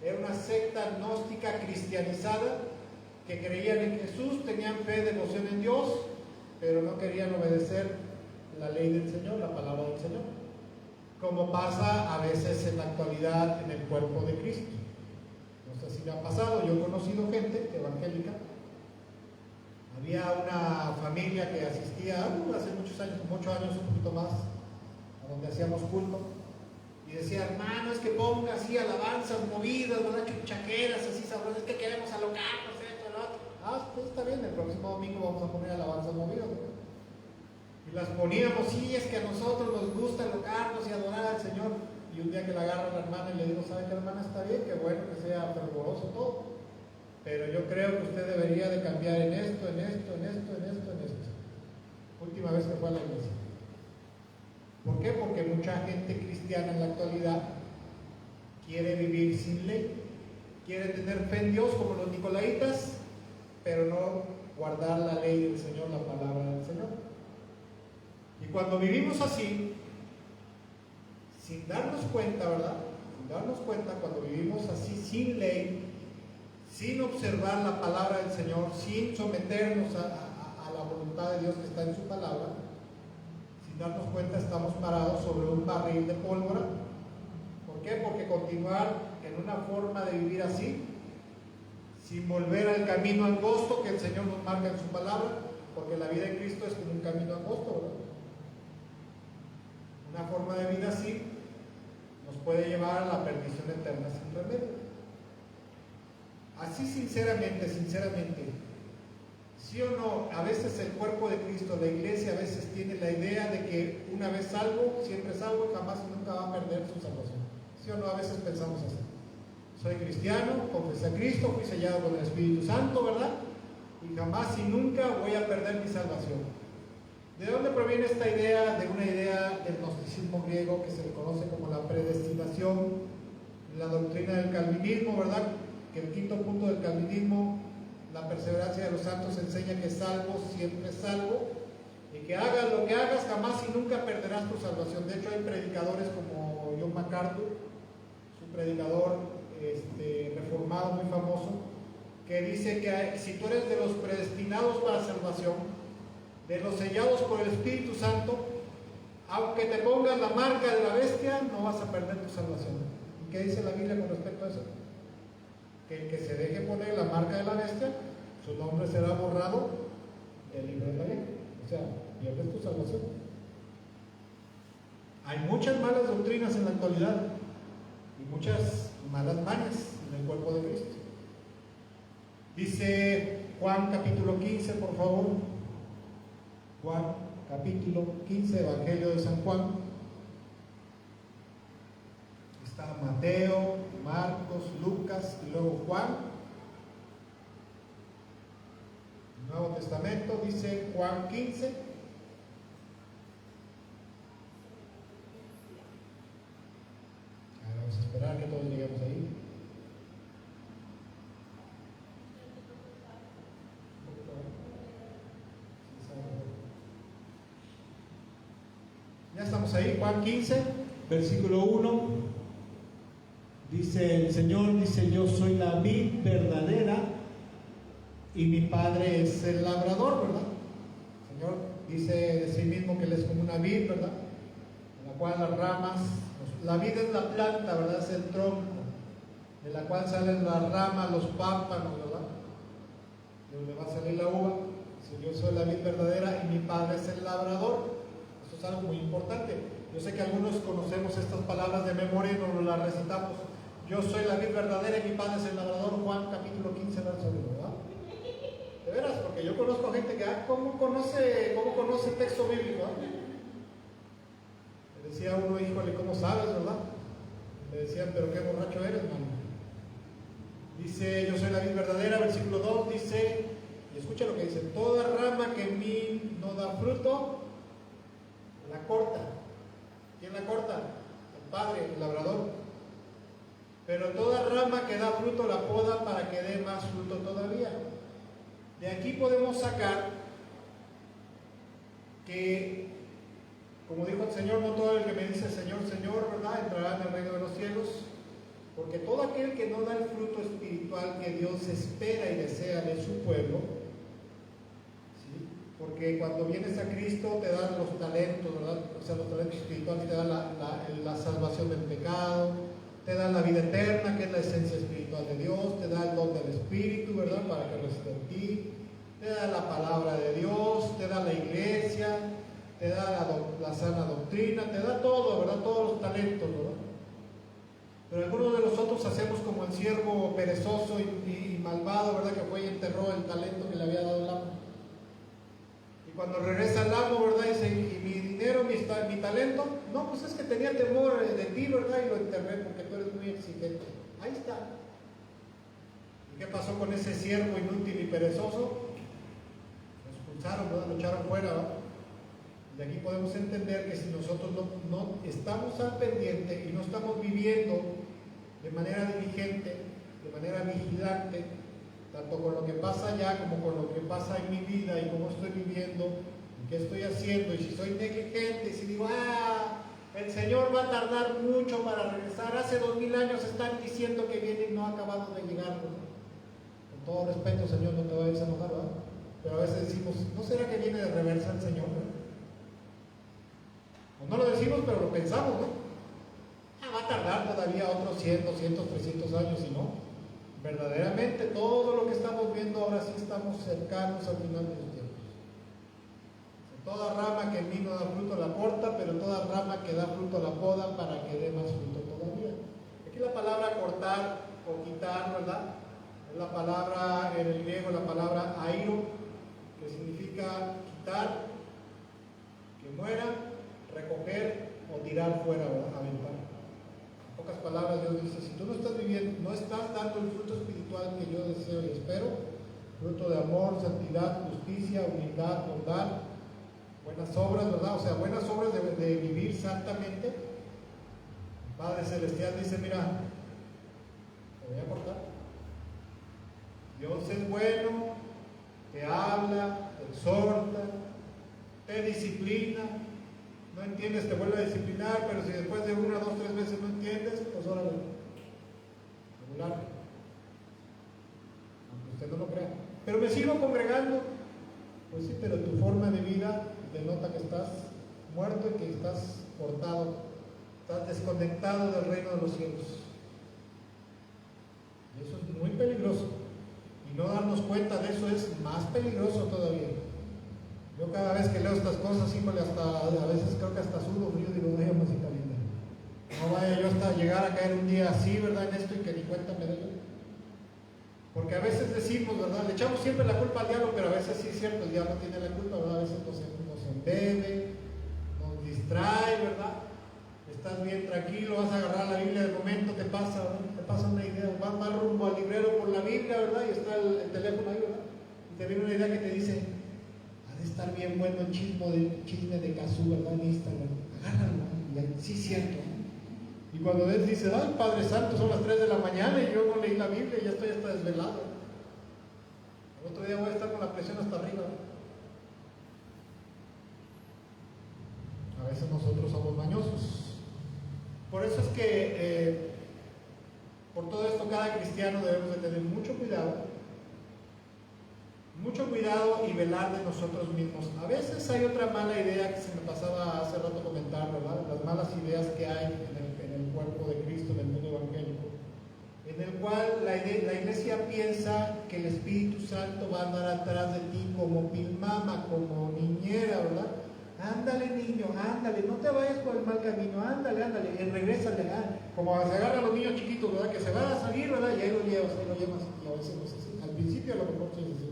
era una secta gnóstica cristianizada que creían en Jesús, tenían fe, devoción en Dios, pero no querían obedecer la ley del Señor, la palabra del Señor, como pasa a veces en la actualidad en el cuerpo de Cristo. No sé si le ha pasado, yo he conocido gente evangélica. Había una familia que asistía hace muchos años, como 8 años, un poquito más, a donde hacíamos culto, y decía, hermano, es que ponga así alabanzas movidas, ¿verdad? Chuchaqueras, así sabrosas, es que queremos alocarnos, esto, lo otro. Pues está bien, el próximo domingo vamos a poner alabanzas movidas, ¿verdad? Y las poníamos, sí, es que a nosotros nos gusta alocarnos y adorar al Señor. Y un día que la agarra la hermana y le digo, ¿sabe qué, hermana? Está bien, qué bueno que sea fervoroso todo, pero yo creo que usted debería de cambiar en esto. Última vez que fue a la iglesia. ¿Por qué? Porque mucha gente cristiana en la actualidad quiere vivir sin ley, quiere tener fe en Dios como los nicolaitas, pero no guardar la ley del Señor, la palabra del Señor. Y cuando vivimos así, sin darnos cuenta, ¿verdad? Sin darnos cuenta, cuando vivimos así sin ley, sin observar la palabra del Señor, sin someternos a la voluntad de Dios que está en su palabra, sin darnos cuenta estamos parados sobre un barril de pólvora. ¿Por qué? Porque continuar en una forma de vivir así, sin volver al camino angosto que el Señor nos marca en su palabra, porque la vida en Cristo es como un camino angosto, ¿verdad? Una forma de vida así nos puede llevar a la perdición eterna sin remedio. Así sinceramente, ¿sí o no? A veces el cuerpo de Cristo, la iglesia, a veces tiene la idea de que una vez salvo, siempre salvo y jamás y nunca va a perder su salvación. ¿Sí o no? A veces pensamos así. Soy cristiano, confesé a Cristo, fui sellado con el Espíritu Santo, ¿verdad? y jamás y nunca voy a perder mi salvación. ¿De dónde proviene esta idea? De una idea del gnosticismo griego que se le conoce como la predestinación, la doctrina del calvinismo, ¿verdad? Que el quinto punto del calvinismo, la perseverancia de los santos, enseña que salvo siempre es salvo, y que hagas lo que hagas, jamás y nunca perderás tu salvación. De hecho, hay predicadores como John MacArthur, su predicador reformado muy famoso, que dice que si tú eres de los predestinados para salvación, de los sellados por el Espíritu Santo, aunque te pongas la marca de la bestia, no vas a perder tu salvación. ¿Y qué dice la Biblia con respecto a eso? Que el que se deje poner la marca de la bestia, su nombre será borrado del libro de la vida. O sea, pierdes tu salvación. Hay muchas malas doctrinas en la actualidad y muchas malas mañas en el cuerpo de Cristo. Dice Juan capítulo 15, por favor. Juan capítulo 15, Evangelio de San Juan. Está Mateo, Marcos, Lucas y luego Juan. El Nuevo Testamento dice Juan 15. Ahora vamos a esperar que todos lleguemos ahí. Ya estamos ahí, Juan 15, versículo 1. Dice el Señor, dice: yo soy la vid verdadera y mi Padre es el labrador, ¿verdad? El Señor dice de sí mismo que Él es como una vid, ¿verdad? En la cual las ramas, la vid es la planta, ¿verdad? Es el tronco, de la cual salen las ramas, los pámpanos, ¿verdad? De donde va a salir la uva. Dice: yo soy la vid verdadera y mi Padre es el labrador. Esto es algo muy importante. Yo sé que algunos conocemos estas palabras de memoria y nos las recitamos. Yo soy la vid verdadera y mi Padre es el labrador. Juan capítulo 15, verso 1, ¿verdad? De veras, porque yo conozco gente que, ¿cómo conoce texto bíblico? Le decía a uno: híjole, ¿cómo sabes, verdad? Le decían: pero qué borracho eres, mano. Dice: yo soy la vid verdadera, versículo 2, dice, y escucha lo que dice: toda rama que en mí no da fruto, la corta. ¿Quién la corta? El Padre, el labrador. Pero toda rama que da fruto la poda para que dé más fruto todavía. De aquí podemos sacar que, como dijo el Señor, no todo el que me dice Señor, Señor, ¿verdad?, entrará en el reino de los cielos. Porque todo aquel que no da el fruto espiritual que Dios espera y desea de su pueblo, ¿sí? Porque cuando vienes a Cristo te dan los talentos, ¿verdad? O sea, los talentos espirituales te dan la salvación del pecado, te da la vida eterna, que es la esencia espiritual de Dios, te da el don del Espíritu, ¿verdad?, para que resida en ti, te da la palabra de Dios, te da la iglesia, te da la sana doctrina, te da todo, ¿verdad?, todos los talentos, ¿verdad? Pero algunos de nosotros hacemos como el siervo perezoso y malvado, ¿verdad?, que fue y enterró el talento que le había dado el amo. Y cuando regresa el amo, ¿verdad?, dice: ¿y mi dinero, mi talento? No, pues es que tenía temor de ti, ¿verdad?, y lo enterré porque tú eres muy exigente. Ahí está. ¿Y qué pasó con ese siervo inútil y perezoso? Lo expulsaron, ¿verdad?, lo echaron fuera, ¿verdad? De aquí podemos entender que si nosotros no estamos al pendiente y no estamos viviendo de manera diligente, de manera vigilante, tanto con lo que pasa allá como con lo que pasa en mi vida y cómo estoy viviendo y qué estoy haciendo, y si soy negligente, y si digo: el Señor va a tardar mucho para regresar, hace 2000 años están diciendo que viene y no ha acabado de llegar, ¿no? Con todo respeto, Señor, no te vayas a enojar, ¿verdad? Pero a veces decimos: ¿no será que viene de reversa el Señor, ¿verdad? No lo decimos, pero lo pensamos, ¿no? Va a tardar todavía otros 100, 200, 300 años, y no. Verdaderamente todo lo que estamos viendo ahora sí estamos cercanos al final de los tiempos. Toda rama que en mí no da fruto la corta, pero toda rama que da fruto la poda para que dé más fruto todavía. Aquí la palabra cortar o quitar, ¿verdad?, es la palabra en el griego, la palabra airo, que significa quitar, que muera, recoger o tirar fuera, ¿verdad?, aventar. En pocas palabras, Dios dice: si tú no estás viviendo, no estás dando el fruto espiritual que yo deseo y espero, fruto de amor, santidad, justicia, humildad, bondad, buenas obras, ¿verdad? O sea, buenas obras de vivir santamente. Padre Celestial dice, mira, te voy a cortar. Dios es bueno, te habla, te exhorta, te disciplina. No entiendes, te vuelve a disciplinar, pero si después de 1, 2, 3 veces no entiendes, pues órale, regular. Aunque usted no lo crea. Pero me sigo congregando. Pues sí, pero tu forma de vida denota que estás muerto y que estás cortado, estás desconectado del reino de los cielos. Y eso es muy peligroso. Y no darnos cuenta de eso es más peligroso todavía. Yo cada vez que leo estas cosas, híjole, a veces creo que hasta sudo frío, digo, ay, música linda. No vaya yo hasta llegar a caer un día así, ¿verdad? En esto y que ni cuenta me doy. Porque a veces decimos, ¿verdad? Le echamos siempre la culpa al diablo, pero a veces sí es cierto, el diablo tiene la culpa, ¿verdad? A veces nos embebe, nos distrae, ¿verdad? Estás bien tranquilo, vas a agarrar la Biblia, de momento te pasa una idea, vas rumbo al librero por la Biblia, ¿verdad? Y está el teléfono ahí, ¿verdad? Y te viene una idea que te dice, ha de estar bien bueno el chisme de Cazú, ¿verdad? En Instagram, agárralo, y sí es cierto. Y cuando ves, dices, ay, Padre Santo, son las 3 de la mañana y yo no leí la Biblia y ya estoy hasta desvelado. El otro día voy a estar con la presión hasta arriba. A veces nosotros somos mañosos. Por eso es que, por todo esto, cada cristiano debemos de tener mucho cuidado y velar de nosotros mismos. A veces hay otra mala idea que se me pasaba hace rato comentar, ¿verdad? Las malas ideas que hay en el cuerpo de Cristo, en el mundo evangélico, en el cual la iglesia piensa que el Espíritu Santo va a andar atrás de ti como pilmama, como niñera, ¿verdad? Ándale, niño, ándale, no te vayas por el mal camino, ándale, y regrésale, como se agarra a los niños chiquitos, ¿verdad? Que se van a salir, ¿verdad? Y ahí lo llevas, y a veces no es así. Al principio a lo mejor sí es así.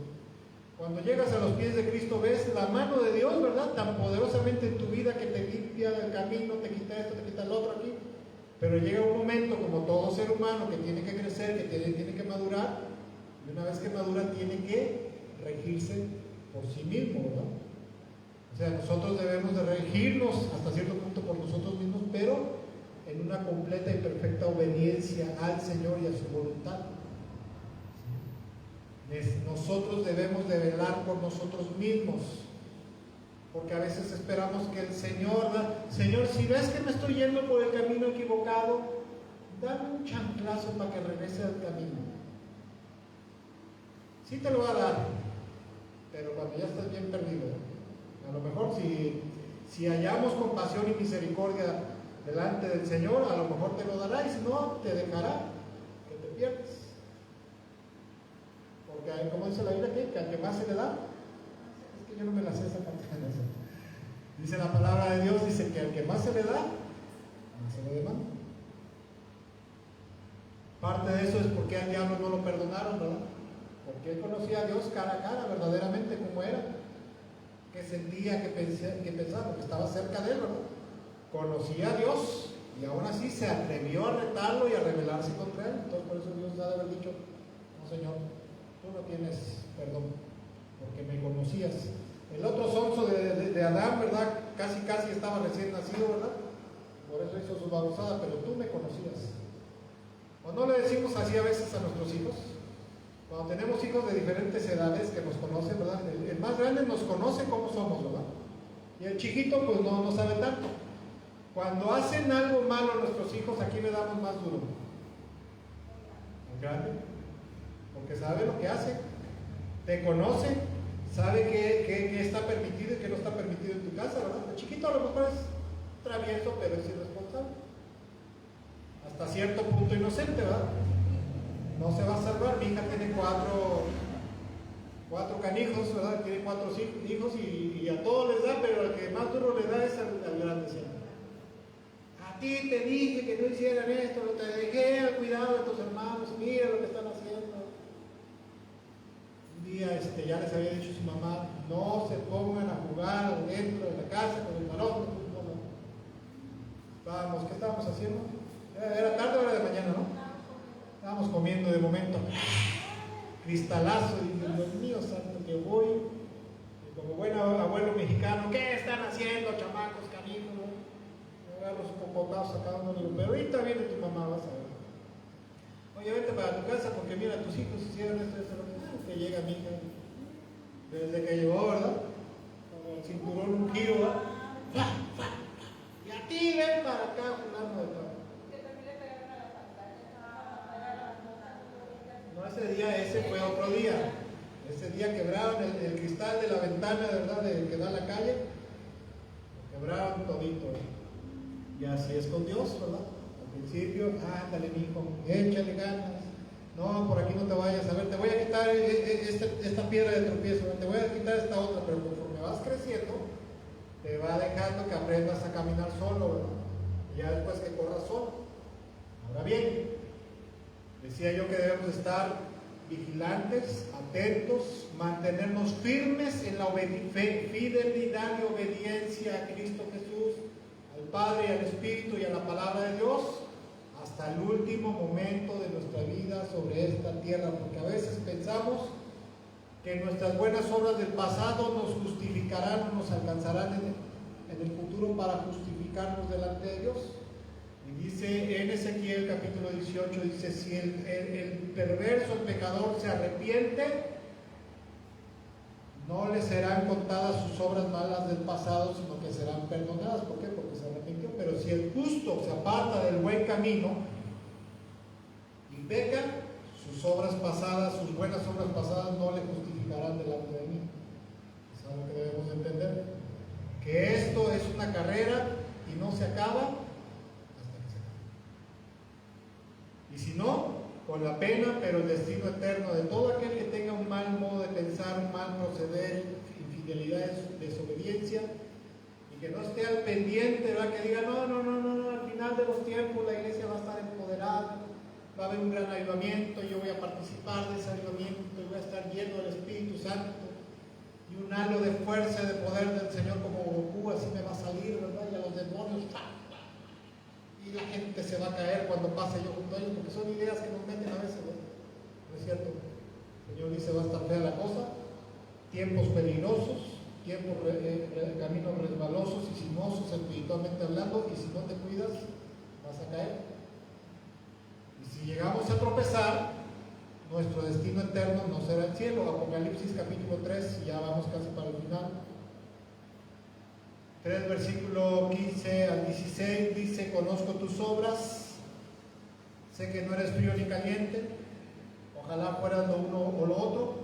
Cuando llegas a los pies de Cristo ves la mano de Dios, ¿verdad? Tan poderosamente en tu vida que te limpia el camino, te quita esto, te quita el otro aquí. Pero llega un momento, como todo ser humano, que tiene que crecer, que tiene que madurar, y una vez que madura tiene que regirse por sí mismo, ¿verdad? O sea, nosotros debemos de regirnos hasta cierto punto por nosotros mismos, pero en una completa y perfecta obediencia al Señor y a su voluntad. Nosotros debemos de velar por nosotros mismos, porque a veces esperamos que el Señor, ¿verdad? Señor, si ves que me estoy yendo por el camino equivocado, dame un chanclazo para que regrese al camino. Sí te lo va a dar, pero cuando ya estás bien perdido, a lo mejor si hallamos compasión y misericordia delante del Señor, a lo mejor te lo dará, y si no, te dejará que te pierdas. Porque, como dice la Biblia, que al que más se le da, es que yo no me la sé esa parte. Dice la palabra de Dios, dice que al que más se le da, más se le demanda. Parte de eso es porque al diablo no lo perdonaron, ¿verdad? Porque él conocía a Dios cara a cara, verdaderamente como era, que sentía, que pensaba, que estaba cerca de él, ¿verdad? Conocía a Dios y aún así se atrevió a retarlo y a rebelarse contra él. Entonces por eso Dios ha de haber dicho, no, Señor, tú no tienes perdón, porque me conocías. El otro sonso de Adán, ¿verdad? Casi estaba recién nacido, ¿verdad? Por eso hizo su babosada, pero tú me conocías. ¿O no le decimos así a veces a nuestros hijos? Cuando tenemos hijos de diferentes edades que nos conocen, ¿verdad? El más grande nos conoce cómo somos, ¿verdad? Y el chiquito pues no sabe tanto. Cuando hacen algo malo a nuestros hijos, aquí le damos más duro. El grande, porque sabe lo que hace, te conoce, sabe qué está permitido y qué no está permitido en tu casa, ¿verdad? El chiquito a lo mejor es travieso, pero es irresponsable. Hasta cierto punto inocente, ¿verdad? No se va a salvar. Mi hija tiene cuatro canijos, ¿verdad? Tiene 4 hijos y a todos les da, pero al que más duro le da es al grande siempre. A ti te dije que no hicieran esto, te dejé al cuidado de tus hermanos, mira lo que están haciendo. Un día ya les había dicho su mamá, no se pongan a jugar dentro de la casa con el balón. ¿Qué estábamos haciendo? ¿Era tarde o era de mañana, no? Estábamos comiendo de momento. Cristalazo, y Dios mío santo, que voy, y como buen abuelo mexicano, ¿qué están haciendo, chamacos, canijos? Me agarro los popotazos a cada uno de los, pero ahorita viene tu mamá, vas a ver. Oye, vete para tu casa porque mira, tus hijos hicieron esto, que llega mi hija, desde que llegó, ¿verdad? Con el cinturón un giro, ¿verdad? Y a ti ven para acá, fulano de tal. No, ese fue otro día. Ese día quebraron el cristal de la ventana, ¿verdad? Que da a la calle. Lo quebraron todito. Y así es con Dios, ¿verdad? Al principio, ándale, mijo, échale ganas. No, por aquí no te vayas. A ver, te voy a quitar esta piedra de tropiezo, te voy a quitar esta otra, pero conforme vas creciendo, te va dejando que aprendas a caminar solo, ¿verdad? Y ya después que corras solo. Ahora bien, decía yo que debemos estar vigilantes, atentos, mantenernos firmes en la fidelidad y obediencia a Cristo Jesús, al Padre y al Espíritu y a la palabra de Dios, hasta el último momento de nuestra vida sobre esta tierra, porque a veces pensamos que nuestras buenas obras del pasado nos justificarán o nos alcanzarán en el futuro para justificarnos delante de Dios. Y dice en Ezequiel capítulo 18, dice, si el perverso, el pecador se arrepiente, no le serán contadas sus obras malas del pasado, sino que serán perdonadas. ¿Por qué? Porque se arrepintió. Pero si el justo se aparta del buen camino y peca, sus obras pasadas, sus buenas obras pasadas no le justificarán delante de mí. Es algo que debemos entender. Que esto es una carrera y no se acaba hasta que se acabe. Y si no, con la pena, pero el destino eterno de todo aquel que tenga un mal modo de pensar, un mal proceder, infidelidad, desobediencia, y que no esté al pendiente, ¿verdad? Que diga, no, al final de los tiempos la iglesia va a estar empoderada, va a haber un gran avivamiento, yo voy a participar de ese avivamiento, y voy a estar lleno del Espíritu Santo, y un halo de fuerza y de poder del Señor como Goku, así me va a salir, ¿verdad? Y a los demonios, y la gente se va a caer cuando pase yo junto a ellos, porque son ideas que nos meten a veces, ¿no es cierto? El Señor dice, va a estar fea la cosa, tiempos peligrosos, caminos resbalosos y sinuosos espiritualmente hablando, y si no te cuidas, vas a caer. Y si llegamos a tropezar, nuestro destino eterno no será el cielo. Apocalipsis capítulo 3, ya vamos casi para el final. 3 versículo 15 al 16 dice, conozco tus obras, sé que no eres frío ni caliente, ojalá fueras lo uno o lo otro.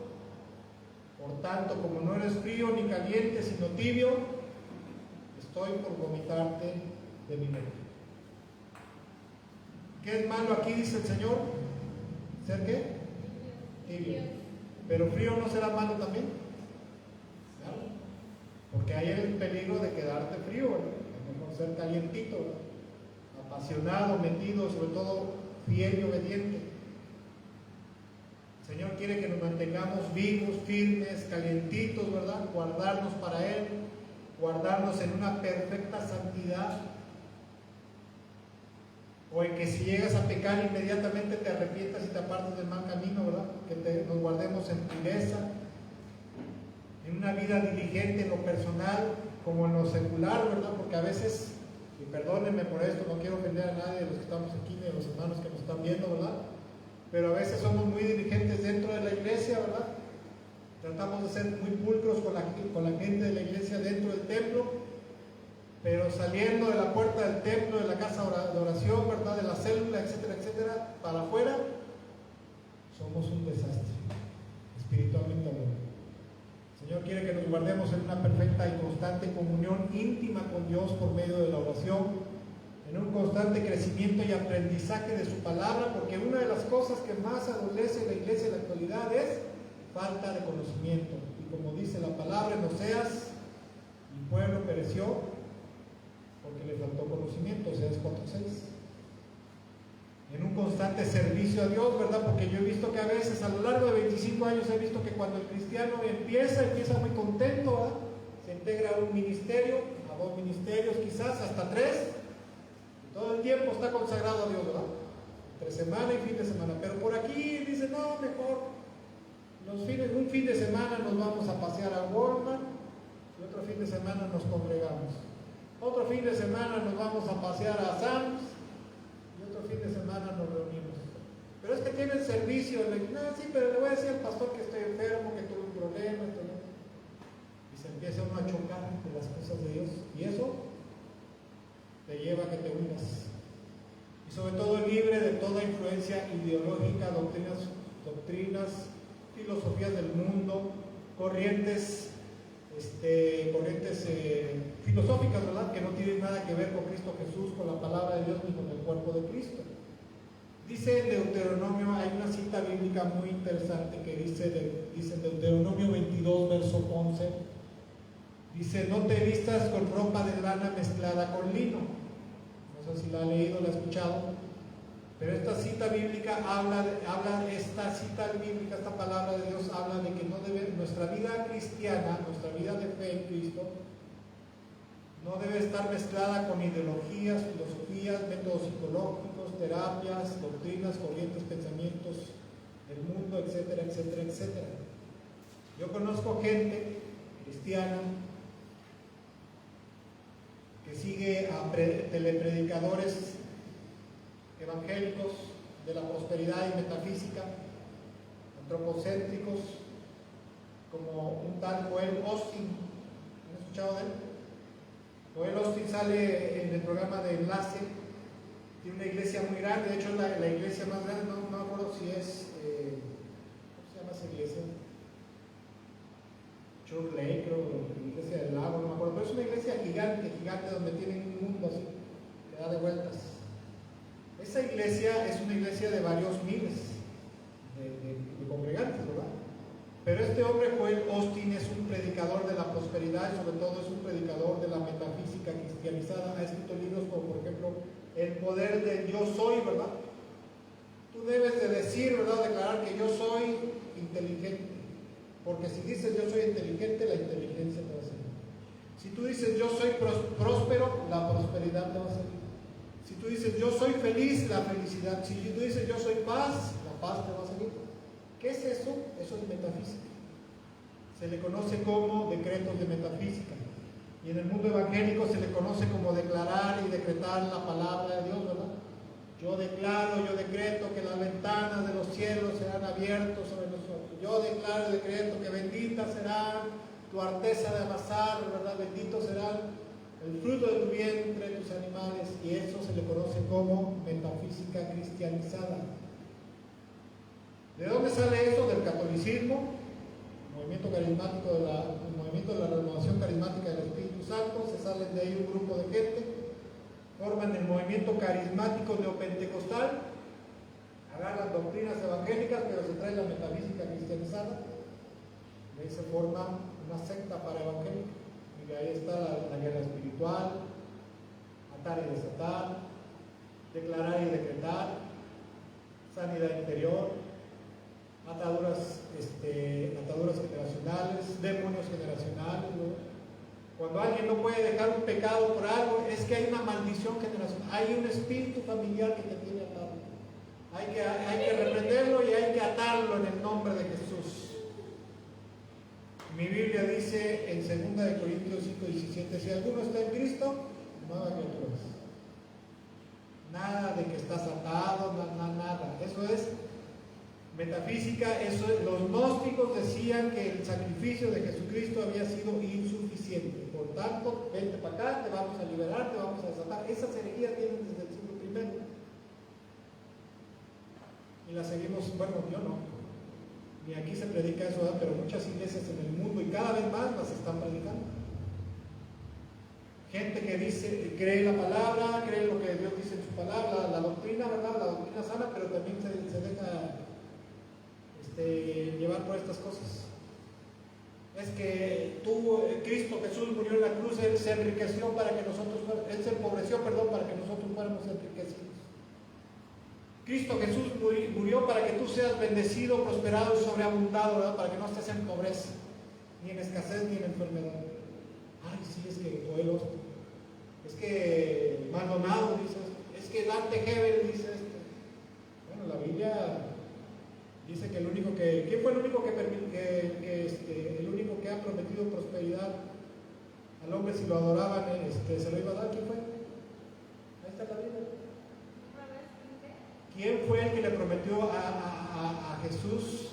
Por tanto, como no eres frío ni caliente, sino tibio, estoy por vomitarte de mi mente. ¿Qué es malo aquí, dice el Señor? ¿Ser qué? Tibio. ¿Pero frío no será malo también? Claro. Porque hay el peligro de quedarte frío, ¿verdad? Es mejor ser calientito, ¿verdad? Apasionado, metido, sobre todo fiel y obediente. El Señor quiere que nos mantengamos vivos, firmes, calientitos, ¿verdad? Guardarnos para Él, guardarnos en una perfecta santidad. O en que si llegas a pecar inmediatamente te arrepientas y te apartas del mal camino, ¿verdad? Que nos guardemos en pureza, en una vida diligente en lo personal como en lo secular, ¿verdad? Porque a veces, y perdónenme por esto, no quiero ofender a nadie de los que estamos aquí, ni de los hermanos que nos están viendo, ¿verdad? Pero a veces somos muy diligentes dentro de la iglesia, ¿verdad? Tratamos de ser muy pulcros con la gente de la iglesia dentro del templo, pero saliendo de la puerta del templo, de la casa de oración, ¿verdad? De la célula, etcétera, etcétera, para afuera, somos un desastre, espiritualmente hablando. El Señor quiere que nos guardemos en una perfecta y constante comunión íntima con Dios por medio de la oración, en un constante crecimiento y aprendizaje de su palabra, porque una de las cosas que más adolece la iglesia en la actualidad es falta de conocimiento. Y como dice la palabra en Oseas, mi pueblo pereció porque le faltó conocimiento, Oseas 4:6. En un constante servicio a Dios, ¿verdad? Porque yo he visto que a veces, a lo largo de 25 años, he visto que cuando el cristiano empieza muy contento, ¿verdad? Se integra a un ministerio, a 2 ministerios, quizás hasta 3, y todo el tiempo está consagrado a Dios, ¿verdad? Entre semana y fin de semana. Pero por aquí dice, no, mejor Un fin de semana nos vamos a pasear a Walmart y otro fin de semana nos congregamos. Otro fin de semana nos vamos a pasear a Sam's y otro fin de semana nos reunimos. Pero es que tienen servicio. Sí, pero le voy a decir al pastor que estoy enfermo, que tuve un problema. Y se empieza uno a chocar de las cosas de Dios. Y eso te lleva a que te hundas. Y sobre todo libre de toda influencia ideológica, doctrinas, filosofías del mundo, corrientes filosóficas, ¿verdad? Que no tienen nada que ver con Cristo Jesús, con la palabra de Dios ni con el cuerpo de Cristo. Dice en Deuteronomio, hay una cita bíblica muy interesante que dice en Deuteronomio 22, verso 11, dice: no te vistas con ropa de lana mezclada con lino. No sé si la ha leído, la ha escuchado. Pero esta cita bíblica esta palabra de Dios habla de que nuestra vida cristiana, nuestra vida de fe en Cristo, no debe estar mezclada con ideologías, filosofías, métodos psicológicos, terapias, doctrinas, corrientes, pensamientos del mundo, etcétera, etcétera, etcétera. Yo conozco gente cristiana que sigue a telepredicadores evangélicos de la prosperidad y metafísica, antropocéntricos, como un tal Joel Osteen. ¿Han escuchado de él? Joel Osteen sale en el programa de Enlace, tiene una iglesia muy grande, de hecho es la iglesia más grande, no me acuerdo si es, ¿cómo se llama esa iglesia? Church Lake, creo, iglesia del lago, no me acuerdo, pero es una iglesia gigante, donde tienen un mundo así, que da de vueltas. Esa iglesia es una iglesia de varios miles de congregantes, ¿verdad? Pero este hombre, Joel Osteen, es un predicador de la prosperidad y sobre todo es un predicador de la metafísica cristianizada. Ha escrito libros como, por ejemplo, El poder del yo soy, ¿verdad? Tú debes de decir, ¿verdad? Declarar que yo soy inteligente. Porque si dices yo soy inteligente, la inteligencia te va a seguir. Si tú dices yo soy próspero, la prosperidad te va a seguir. Si tú dices yo soy feliz, la felicidad. Si tú dices yo soy paz, la paz te va a seguir. ¿Qué es eso? Eso es metafísica. Se le conoce como decretos de metafísica. Y en el mundo evangélico se le conoce como declarar y decretar la palabra de Dios, ¿verdad? Yo declaro, yo decreto que las ventanas de los cielos serán abiertas sobre nosotros. Yo declaro y decreto que bendita será tu arteza de amasar, ¿verdad? Bendito será el fruto de tu vientre, tus animales, y eso se le conoce como metafísica cristianizada. ¿De dónde sale eso? Del catolicismo, movimiento carismático el movimiento de la renovación carismática del Espíritu Santo. Se salen de ahí un grupo de gente, forman el movimiento carismático neopentecostal, agarran doctrinas evangélicas, pero se trae la metafísica cristianizada, y ahí se forma una secta para evangélica. Y ahí está la guerra espiritual, atar y desatar, declarar y decretar, sanidad interior, ataduras generacionales, demonios generacionales, ¿no? Cuando alguien no puede dejar un pecado por algo, es que hay una maldición generacional, hay un espíritu familiar que te tiene atado. Hay que reprenderlo y hay que atarlo en el nombre de Jesús. Mi Biblia dice en 2 Corintios 5:17, si alguno está en Cristo, nueva criatura es. Nada de que estás atado, nada. Eso es metafísica. Los gnósticos decían que el sacrificio de Jesucristo había sido insuficiente. Por tanto, vente para acá, te vamos a liberar, te vamos a desatar. Esas herejías vienen desde el siglo I. Y las seguimos, bueno, yo no. Ni aquí se predica eso, pero muchas iglesias en el mundo y cada vez más las están predicando. Gente que dice, cree la palabra, cree lo que Dios dice en su palabra, la doctrina, ¿verdad? La doctrina sana, pero también se deja llevar por estas cosas. Es que Cristo Jesús murió en la cruz, Él se enriqueció para que nosotros, Él se empobreció, para que nosotros fuéramos enriquecidos. Cristo Jesús murió para que tú seas bendecido, prosperado y sobreabundado, ¿verdad? Para que no estés en pobreza, ni en escasez, ni en enfermedad. Ay, sí, es que Joel Osteen, es que Maldonado dice esto, es que Dante Hebel dice esto. Bueno, la Biblia Dice que ¿quién fue el único el único que ha prometido prosperidad al hombre si lo adoraban, se lo iba a dar? ¿Quién fue? Ahí está la Biblia. ¿Quién fue el que le prometió a Jesús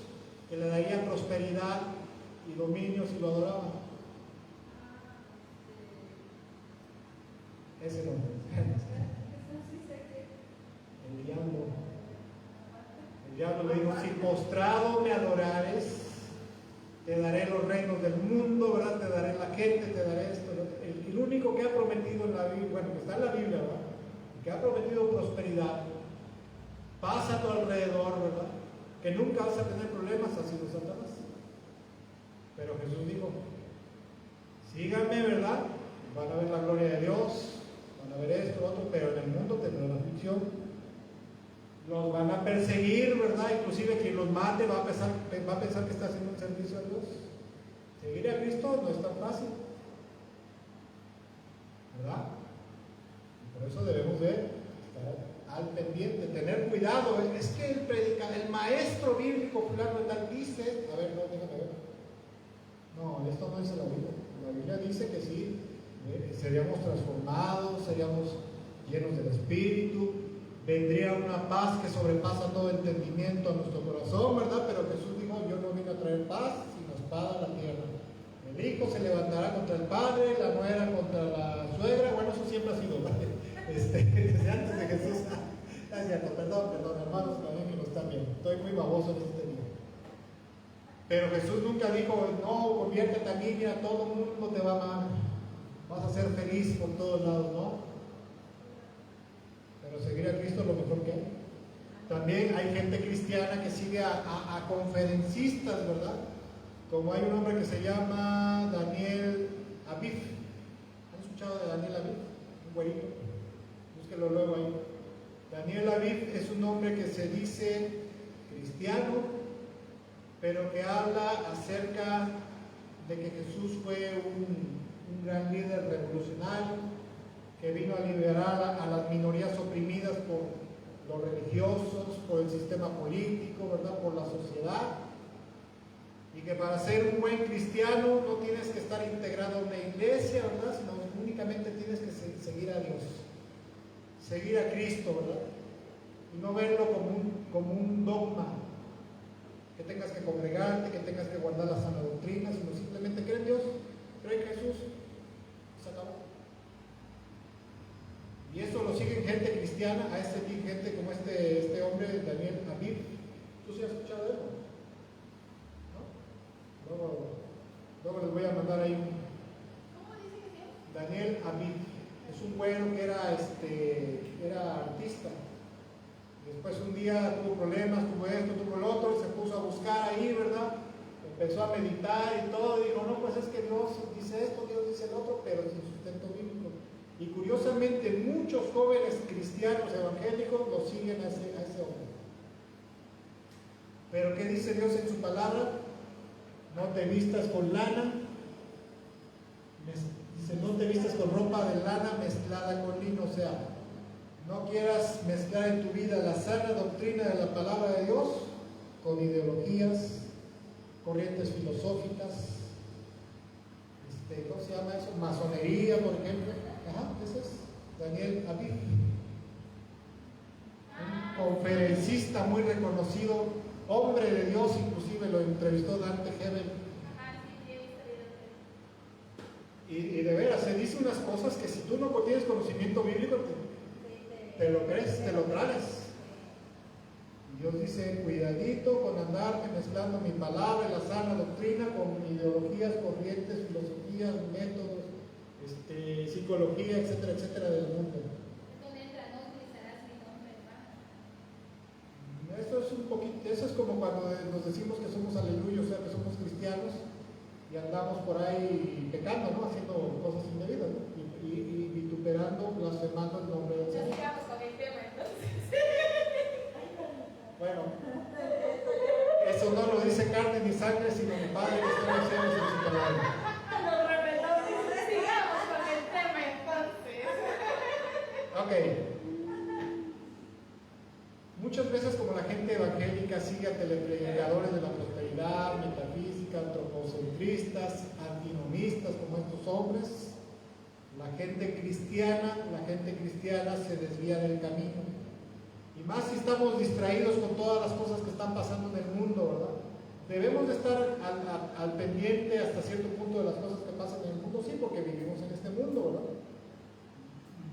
que le daría prosperidad y dominio si lo adoraba? Ese nombre. El diablo. El diablo le dijo: si postrado me adorares, te daré los reinos del mundo, ¿verdad? Te daré la gente, te daré esto. El único que ha prometido en la Biblia, bueno, que está en la Biblia, ¿verdad? Que ha prometido prosperidad, pasa a tu alrededor, ¿verdad? Que nunca vas a tener problemas, ha sido Satanás. Pero Jesús dijo: síganme, ¿verdad? Van a ver la gloria de Dios, van a ver esto, lo otro, pero en el mundo tendrán aflicción. Los van a perseguir, ¿verdad? Inclusive quien los mate va a pensar que está haciendo un servicio a Dios. Seguir a Cristo no es tan fácil, ¿verdad? Y por eso debemos de estar al pendiente, tener cuidado. Es que el maestro bíblico fulano de tal dice, a ver, no, déjame ver. No, esto no dice la Biblia. La Biblia dice que sí, seríamos transformados, seríamos llenos del Espíritu, vendría una paz que sobrepasa todo entendimiento a nuestro corazón, ¿verdad? Pero Jesús dijo: yo no vine a traer paz, sino espada a la tierra. El hijo se levantará contra el padre, la nuera contra la suegra. Bueno, eso siempre ha sido, ¿verdad? Desde antes de Jesús. Es cierto, perdón, hermanos, también me lo están viendo. Estoy muy baboso en este día. Pero Jesús nunca dijo: no, conviértete a mí, mira, todo el mundo te va a amar, vas a ser feliz por todos lados, ¿no? Pero seguir a Cristo es lo mejor que hay. También hay gente cristiana que sigue a conferencistas, ¿verdad? Como hay un hombre que se llama Daniel Aviv. ¿Han escuchado de Daniel Aviv? Un güerito. Búsquenlo luego ahí. Daniel Aviv es un hombre que se dice cristiano, pero que habla acerca de que Jesús fue un gran líder revolucionario, que vino a liberar a las minorías oprimidas por los religiosos, por el sistema político, ¿verdad? Por la sociedad. Y que para ser un buen cristiano no tienes que estar integrado en una iglesia, ¿verdad? Sino únicamente tienes que seguir a Dios, seguir a Cristo, ¿verdad? Y no verlo como un dogma, que tengas que congregarte, que tengas que guardar la sana doctrina, sino simplemente creer en Dios, creer en Jesús, se acabó. Y eso lo siguen gente cristiana, a gente como este hombre, Daniel Aviv. ¿Tú sí has escuchado de él? ¿No? Luego les voy a mandar ahí un... ¿Cómo dice que se llama? Daniel Aviv. Es un güero que era artista. Después un día tuvo problemas, tuvo esto, tuvo lo otro, y se puso a buscar ahí, ¿verdad? Empezó a meditar y todo, y dijo: no, pues es que Dios dice esto, Dios dice el otro, pero sin sustento bíblico. Y curiosamente muchos jóvenes cristianos evangélicos lo siguen a ese hombre. Pero ¿qué dice Dios en su palabra? No te vistas con lana, dice: no te vistas con ropa de lana mezclada con lino. O sea, no quieras mezclar en tu vida la sana doctrina de la palabra de Dios con ideologías, corrientes filosóficas, ¿cómo se llama eso? Masonería, por ejemplo. Ajá, ese es Daniel Aviv, un conferencista muy reconocido, hombre de Dios, inclusive lo entrevistó Dante Hebel. Y de veras, se dice unas cosas que si tú no tienes conocimiento bíblico, te lo crees, te lo traes. Dios dice: cuidadito con andarme mezclando mi palabra y la sana doctrina con ideologías, corrientes, filosofías, métodos, psicología, etcétera, etcétera, del mundo. ¿Dónde entra? No utilizarás mi nombre, hermano. Eso es un poquito, eso es como cuando nos decimos que somos aleluya, o sea, que somos cristianos y andamos por ahí pecando, ¿no? Haciendo cosas indebidas, ¿no? Y vituperando, blasfemando el nombre del Señor. Ya sigamos con el tema, entonces. Bueno, eso no lo dice carne ni sangre, sino mi Padre que está en los cielos en su palabra. Lo reveló, dice. Sigamos con el tema, entonces. Ok. muchas veces, como la gente evangélica sigue a telepredicadores de la prosperidad, metafísica, antropocentristas, antinomistas como estos hombres, la gente cristiana se desvía del camino. Y más si estamos distraídos con todas las cosas que están pasando en el mundo, ¿verdad? Debemos de estar al pendiente hasta cierto punto de las cosas que pasan en el mundo, sí, porque vivimos en este mundo, ¿verdad?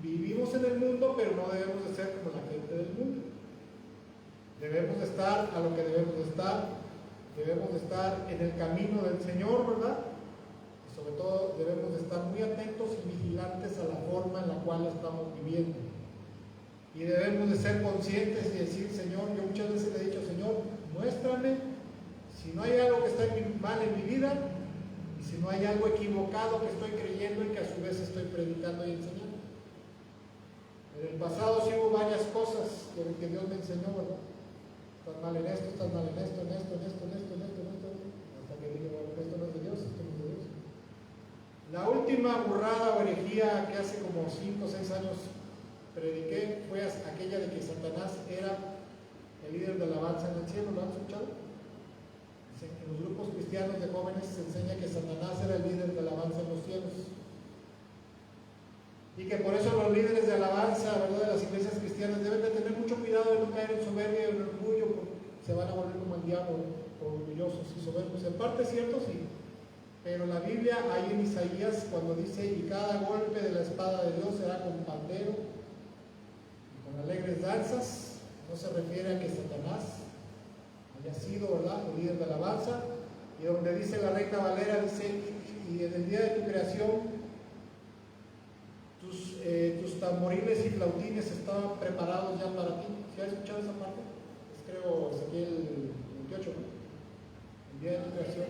Vivimos en el mundo, pero no debemos de ser como la gente del mundo. Debemos de estar a lo que debemos de estar en el camino del Señor, ¿verdad? Y sobre todo debemos de estar muy atentos y vigilantes a la forma en la cual estamos viviendo. Y debemos de ser conscientes y decir, Señor, yo muchas veces le he dicho, Señor, muéstrame si no hay algo que está mal en mi vida y si no hay algo equivocado que estoy creyendo y que a su vez estoy predicando y enseñando. En el pasado sí hubo varias cosas que Dios me enseñó, ¿verdad? Estás mal en esto, estás mal en esto, hasta que dije, bueno, esto no es de Dios, esto no es de Dios. La última burrada o herejía que hace como 5 o 6 años prediqué fue aquella de que Satanás era el líder de alabanza en el cielo. ¿Lo han escuchado? En los grupos cristianos de jóvenes se enseña que Satanás era el líder de alabanza en los cielos. Y que por eso los líderes de alabanza, ¿verdad?, de las iglesias cristianas deben de tener mucho cuidado de no caer en soberbia y en orgullo, porque se van a volver como el diablo, orgullosos y soberbios. En parte es cierto, sí, pero la Biblia, ahí en Isaías, cuando dice, y cada golpe de la espada de Dios será con pandero y con alegres danzas, no se refiere a que Satanás haya sido, ¿verdad?, el líder de alabanza. Y donde dice la Reina Valera, dice, y en el día de tu creación tus tamboriles y flautines estaban preparados ya para ti. ¿Sí has escuchado esa parte? Es, creo, Ezequiel 28, ¿no? El día de tu creación.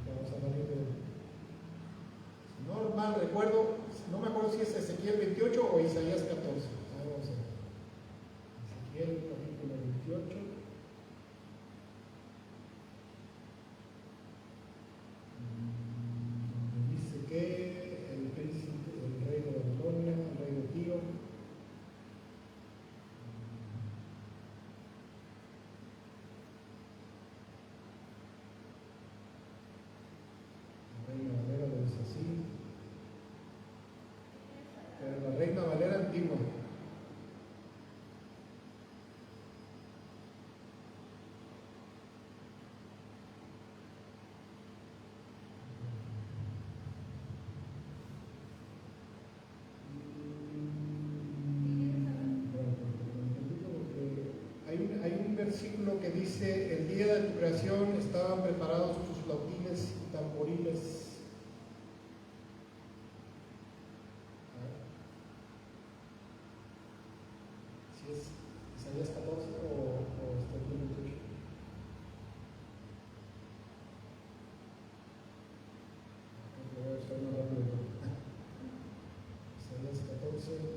Vamos a salir de... Si no mal recuerdo, no me acuerdo si es Ezequiel 28 o Isaías 14. Vamos a ver. Ezequiel capítulo 28. Dice que el príncipe, el rey de Babilonia, el rey de Tiro, la Reina Valera lo dice así, pero la Reina Valera antigua. Hay un versículo que dice, el día de tu creación estaban preparados tus flautines y tamboriles. Si es Isaías 14 o Ezequiel 28. Estoy más rápido. Isaías 14.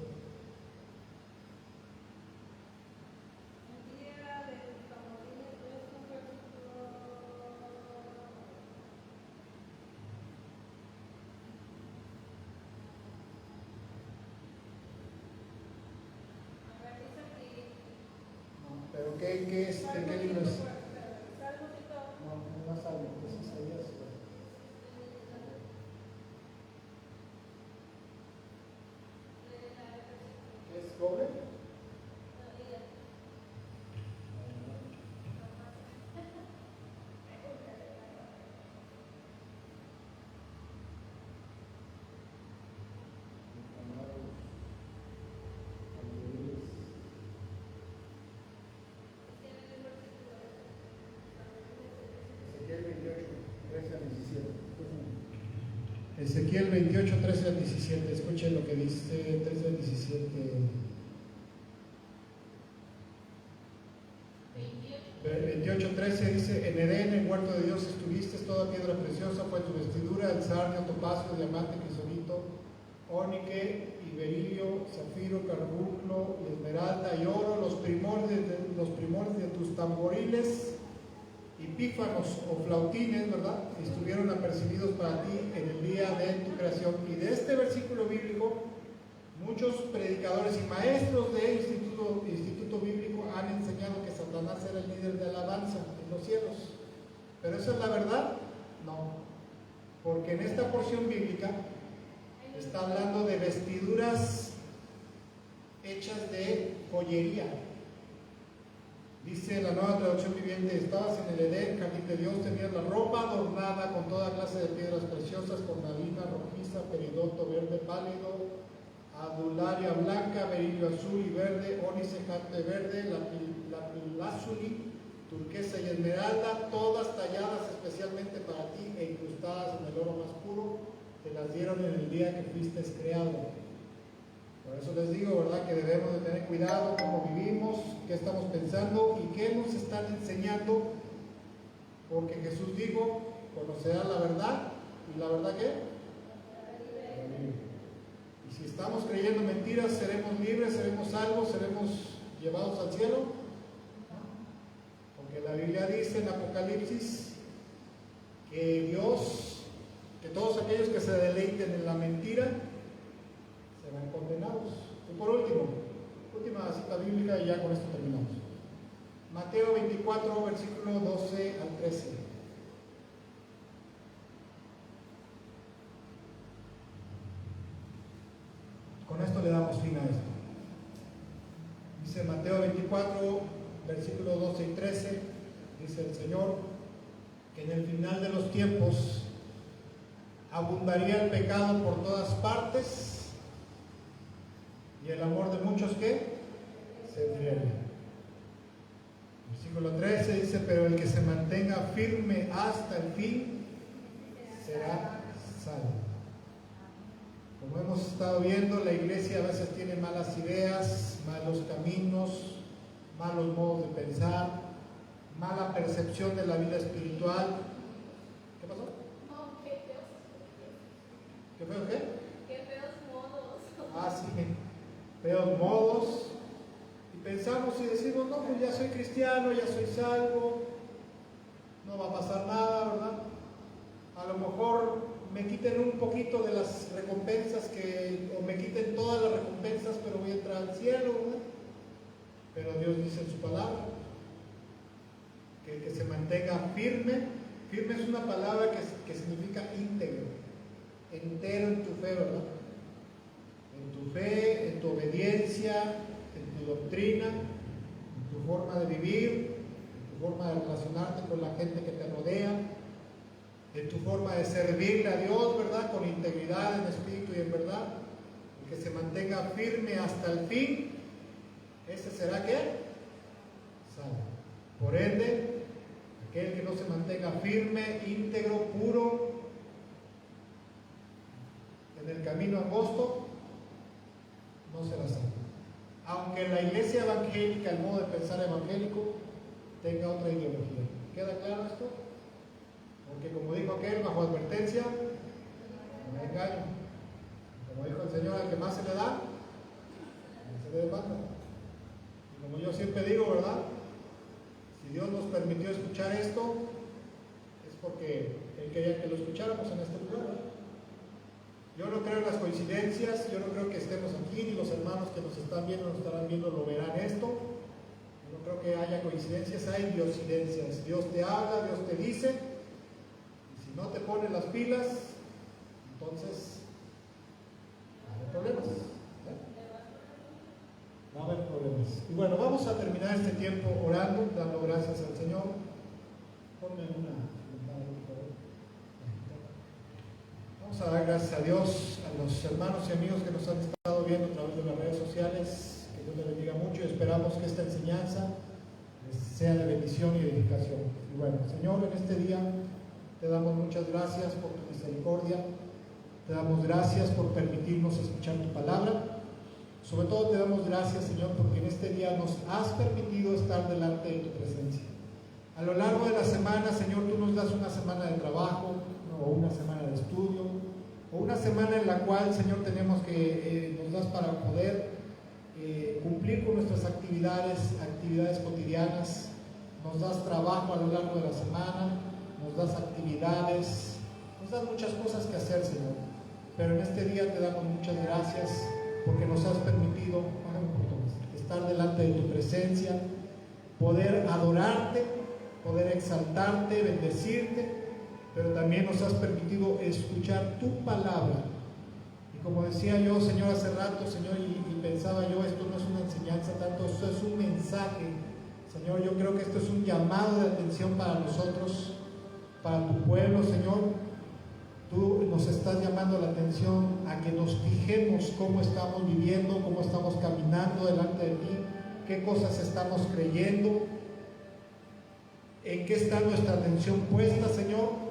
¿Pero qué es? ¿De qué libro es? No, no es Salmo, es Isaías. ¿Qué es doble? Ezequiel 28, 13 al 17. Escuchen lo que dice 13 al 17. 28, 13 dice, en Edén, en el huerto de Dios estuviste, toda piedra preciosa fue tu vestidura, el sardio, topacio, diamante, crisolito, ónice y berilio, zafiro, carbunclo y esmeralda y oro, los primores de tus tamboriles y pífanos o flautines, ¿verdad?, estuvieron apercibidos para ti en el día de tu creación. Y de este versículo bíblico, muchos predicadores y maestros de instituto bíblico Satanás era el líder de alabanza en los cielos. ¿Pero eso es la verdad? No. Porque en esta porción bíblica está hablando de vestiduras hechas de joyería. Dice la Nueva Traducción Viviente: estabas en el Edén, jardín de Dios, tenías la ropa adornada con toda clase de piedras preciosas, cornalina, rojiza, peridoto, verde pálido, adularia blanca, berilio azul y verde, ónice, jaspe verde, lapilázuli, turquesa y esmeralda, todas talladas especialmente para ti e incrustadas en el oro más puro, te las dieron en el día que fuiste creado. Por eso les digo, ¿verdad?, que debemos de tener cuidado cómo vivimos, qué estamos pensando y qué nos están enseñando, porque Jesús dijo: conocerás la verdad, y la verdad ¿qué? Y si estamos creyendo mentiras, seremos libres, seremos salvos, seremos llevados al cielo. Porque la Biblia dice en Apocalipsis que Dios, que todos aquellos que se deleiten en la mentira serán condenados. Y por último, última cita bíblica y ya con esto terminamos. Mateo 24, versículo 12 al 13. Con esto le damos fin a esto. Dice Mateo 24, versículo 12 y 13, dice el Señor que en el final de los tiempos abundaría el pecado por todas partes y el amor de muchos que se enfriaría. Versículo 13 dice: pero el que se mantenga firme hasta el fin será salvo. Como hemos estado viendo, la iglesia a veces tiene malas ideas, malos caminos, malos modos de pensar, mala percepción de la vida espiritual. ¿Qué pasó? No, qué feos. ¿Qué feo qué? Qué feos modos. Ah, sí, feos modos. Y pensamos y decimos: no, pues ya soy cristiano, ya soy salvo, no va a pasar nada, ¿verdad? A lo mejor me quiten un poquito de las recompensas o me quiten todas las recompensas, pero voy a entrar al cielo, ¿verdad? Pero Dios dice en su palabra que el que se mantenga firme. Firme es una palabra que significa íntegro, entero en tu fe, ¿verdad? En tu fe, en tu obediencia, en tu doctrina, en tu forma de vivir, en tu forma de relacionarte con la gente que te rodea, en tu forma de servirle a Dios, ¿verdad?, con integridad en espíritu y en verdad. El que se mantenga firme hasta el fin, ese será ¿qué? Salvo. Por ende, aquel que no se mantenga firme, íntegro, puro, en el camino angosto, no será salvo. Aunque la iglesia evangélica, el modo de pensar evangélico, tenga otra ideología. ¿Queda claro esto? Porque como dijo aquel, bajo advertencia, no hay engaño. Como dijo el Señor, al que más se le da, se le demanda. Y como yo siempre digo, ¿verdad?, si Dios nos permitió escuchar esto, es porque Él quería que lo escucháramos en este lugar. Yo no creo en las coincidencias, yo no creo que estemos aquí, ni los hermanos que nos están viendo, nos estarán viendo, lo verán esto. Yo no creo que haya coincidencias, hay diosidencias. Dios te habla, Dios te dice, y si no te pones las pilas, entonces hay problemas. Va a haber problemas. Y bueno, vamos a terminar este tiempo orando, dando gracias al Señor. Ponme una. Vamos a dar gracias a Dios, a los hermanos y amigos que nos han estado viendo a través de las redes sociales. Que Dios les bendiga mucho y esperamos que esta enseñanza les sea de bendición y edificación. Y bueno, Señor, en este día te damos muchas gracias por tu misericordia. Te damos gracias por permitirnos escuchar tu palabra. Sobre todo te damos gracias, Señor, porque en este día nos has permitido estar delante de tu presencia. A lo largo de la semana, Señor, tú nos das una semana de trabajo, o una semana de estudio, o una semana en la cual, Señor, tenemos que, nos das para poder cumplir con nuestras actividades cotidianas. Nos das trabajo a lo largo de la semana, nos das actividades, nos das muchas cosas que hacer, Señor. Pero en este día te damos muchas gracias porque nos has permitido estar delante de tu presencia, poder adorarte, poder exaltarte, bendecirte, pero también nos has permitido escuchar tu palabra. Y como decía yo, Señor, hace rato, Señor, y pensaba yo, esto no es una enseñanza tanto, esto es un mensaje. Señor, yo creo que esto es un llamado de atención para nosotros, para tu pueblo, Señor. Tú nos estás llamando la atención a que nos fijemos cómo estamos viviendo, cómo estamos caminando delante de ti, qué cosas estamos creyendo, en qué está nuestra atención puesta, Señor.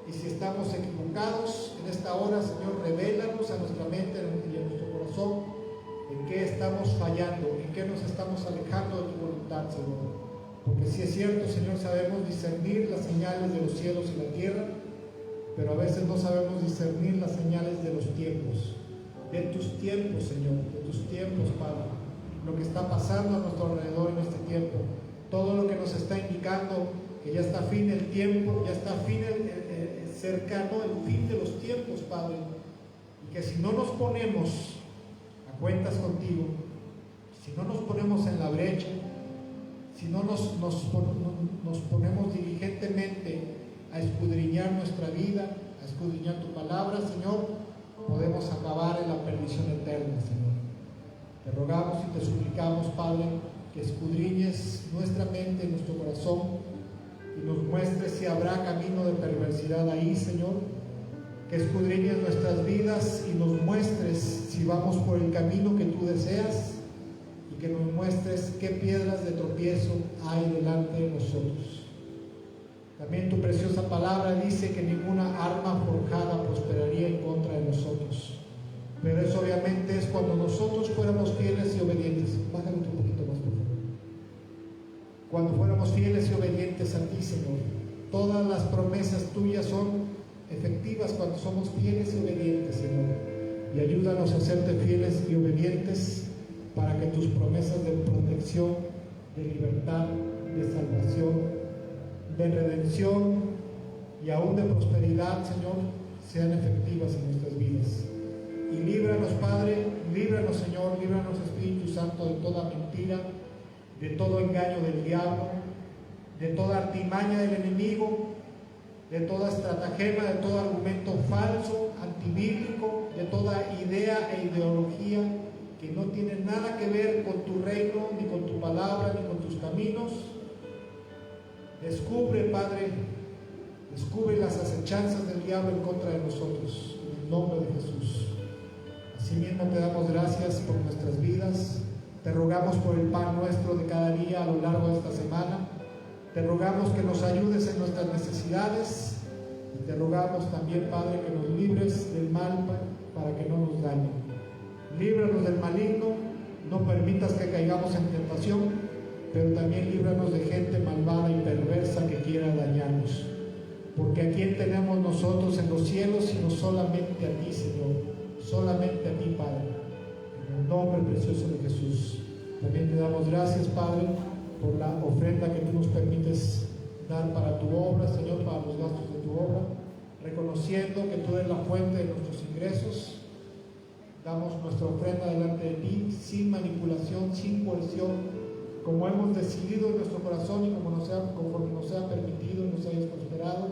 Y si estamos equivocados en esta hora, Señor, revélanos a nuestra mente y a nuestro corazón en qué estamos fallando, en qué nos estamos alejando de tu voluntad, Señor. Porque si es cierto, Señor, sabemos discernir las señales de los cielos y la tierra, pero a veces no sabemos discernir las señales de los tiempos, de tus tiempos, Señor, de tus tiempos, Padre, lo que está pasando a nuestro alrededor en este tiempo, todo lo que nos está indicando que ya está fin el tiempo, ya está fin cercano el fin de los tiempos, Padre, y que si no nos ponemos a cuentas contigo, si no nos ponemos en la brecha, si no nos ponemos diligentemente a escudriñar nuestra vida, a escudriñar tu palabra, Señor, podemos acabar en la perdición eterna, Señor. Te rogamos y te suplicamos, Padre, que escudriñes nuestra mente, nuestro corazón, y nos muestres si habrá camino de perversidad ahí, Señor. Que escudriñes nuestras vidas y nos muestres si vamos por el camino que tú deseas, y que nos muestres qué piedras de tropiezo hay delante de nosotros. También tu preciosa palabra dice que ninguna arma forjada prosperaría en contra de nosotros. Pero eso obviamente es cuando nosotros fuéramos fieles y obedientes. Bájale un poquito más, por favor. Cuando fuéramos fieles y obedientes a ti, Señor. Todas las promesas tuyas son efectivas cuando somos fieles y obedientes, Señor. Y ayúdanos a serte fieles y obedientes para que tus promesas de protección, de libertad, de salvación, de redención y aún de prosperidad, Señor, sean efectivas en nuestras vidas. Y líbranos, Padre, líbranos, Señor, líbranos, Espíritu Santo, de toda mentira, de todo engaño del diablo, de toda artimaña del enemigo, de toda estratagema, de todo argumento falso, antibíblico, de toda idea e ideología que no tiene nada que ver con tu reino, ni con tu palabra, ni con tus caminos. Descubre, Padre, descubre las acechanzas del diablo en contra de nosotros, en el nombre de Jesús. Asimismo te damos gracias por nuestras vidas, te rogamos por el pan nuestro de cada día a lo largo de esta semana, te rogamos que nos ayudes en nuestras necesidades, y te rogamos también, Padre, que nos libres del mal para que no nos dañe. Líbranos del maligno, no permitas que caigamos en tentación, pero también líbranos de gente malvada y perversa que quiera dañarnos. Porque ¿a quién tenemos nosotros en los cielos sino solamente a ti, Señor? Solamente a ti, Padre. En el nombre precioso de Jesús. También te damos gracias, Padre, por la ofrenda que tú nos permites dar para tu obra, Señor, para los gastos de tu obra, reconociendo que tú eres la fuente de nuestros ingresos. Damos nuestra ofrenda delante de ti, sin manipulación, sin coerción, como hemos decidido en nuestro corazón y conforme nos sea permitido y nos hayas prosperado,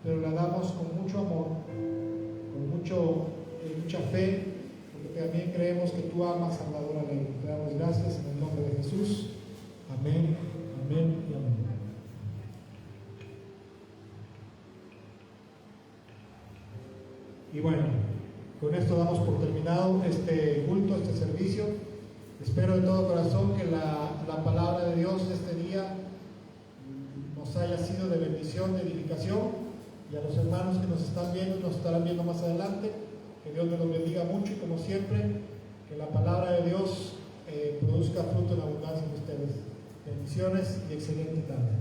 pero la damos con mucho amor, con mucha fe, porque también creemos que tú amas al dador alegre. Te damos gracias en el nombre de Jesús. Amén, amén y amén. Y bueno, con esto damos por terminado este culto, este servicio. Espero de todo corazón que la palabra de Dios de este día nos haya sido de bendición, de edificación, y a los hermanos que nos están viendo y nos estarán viendo más adelante, que Dios me los bendiga mucho, y como siempre, que la palabra de Dios produzca fruto en abundancia en ustedes. Bendiciones y excelente tarde.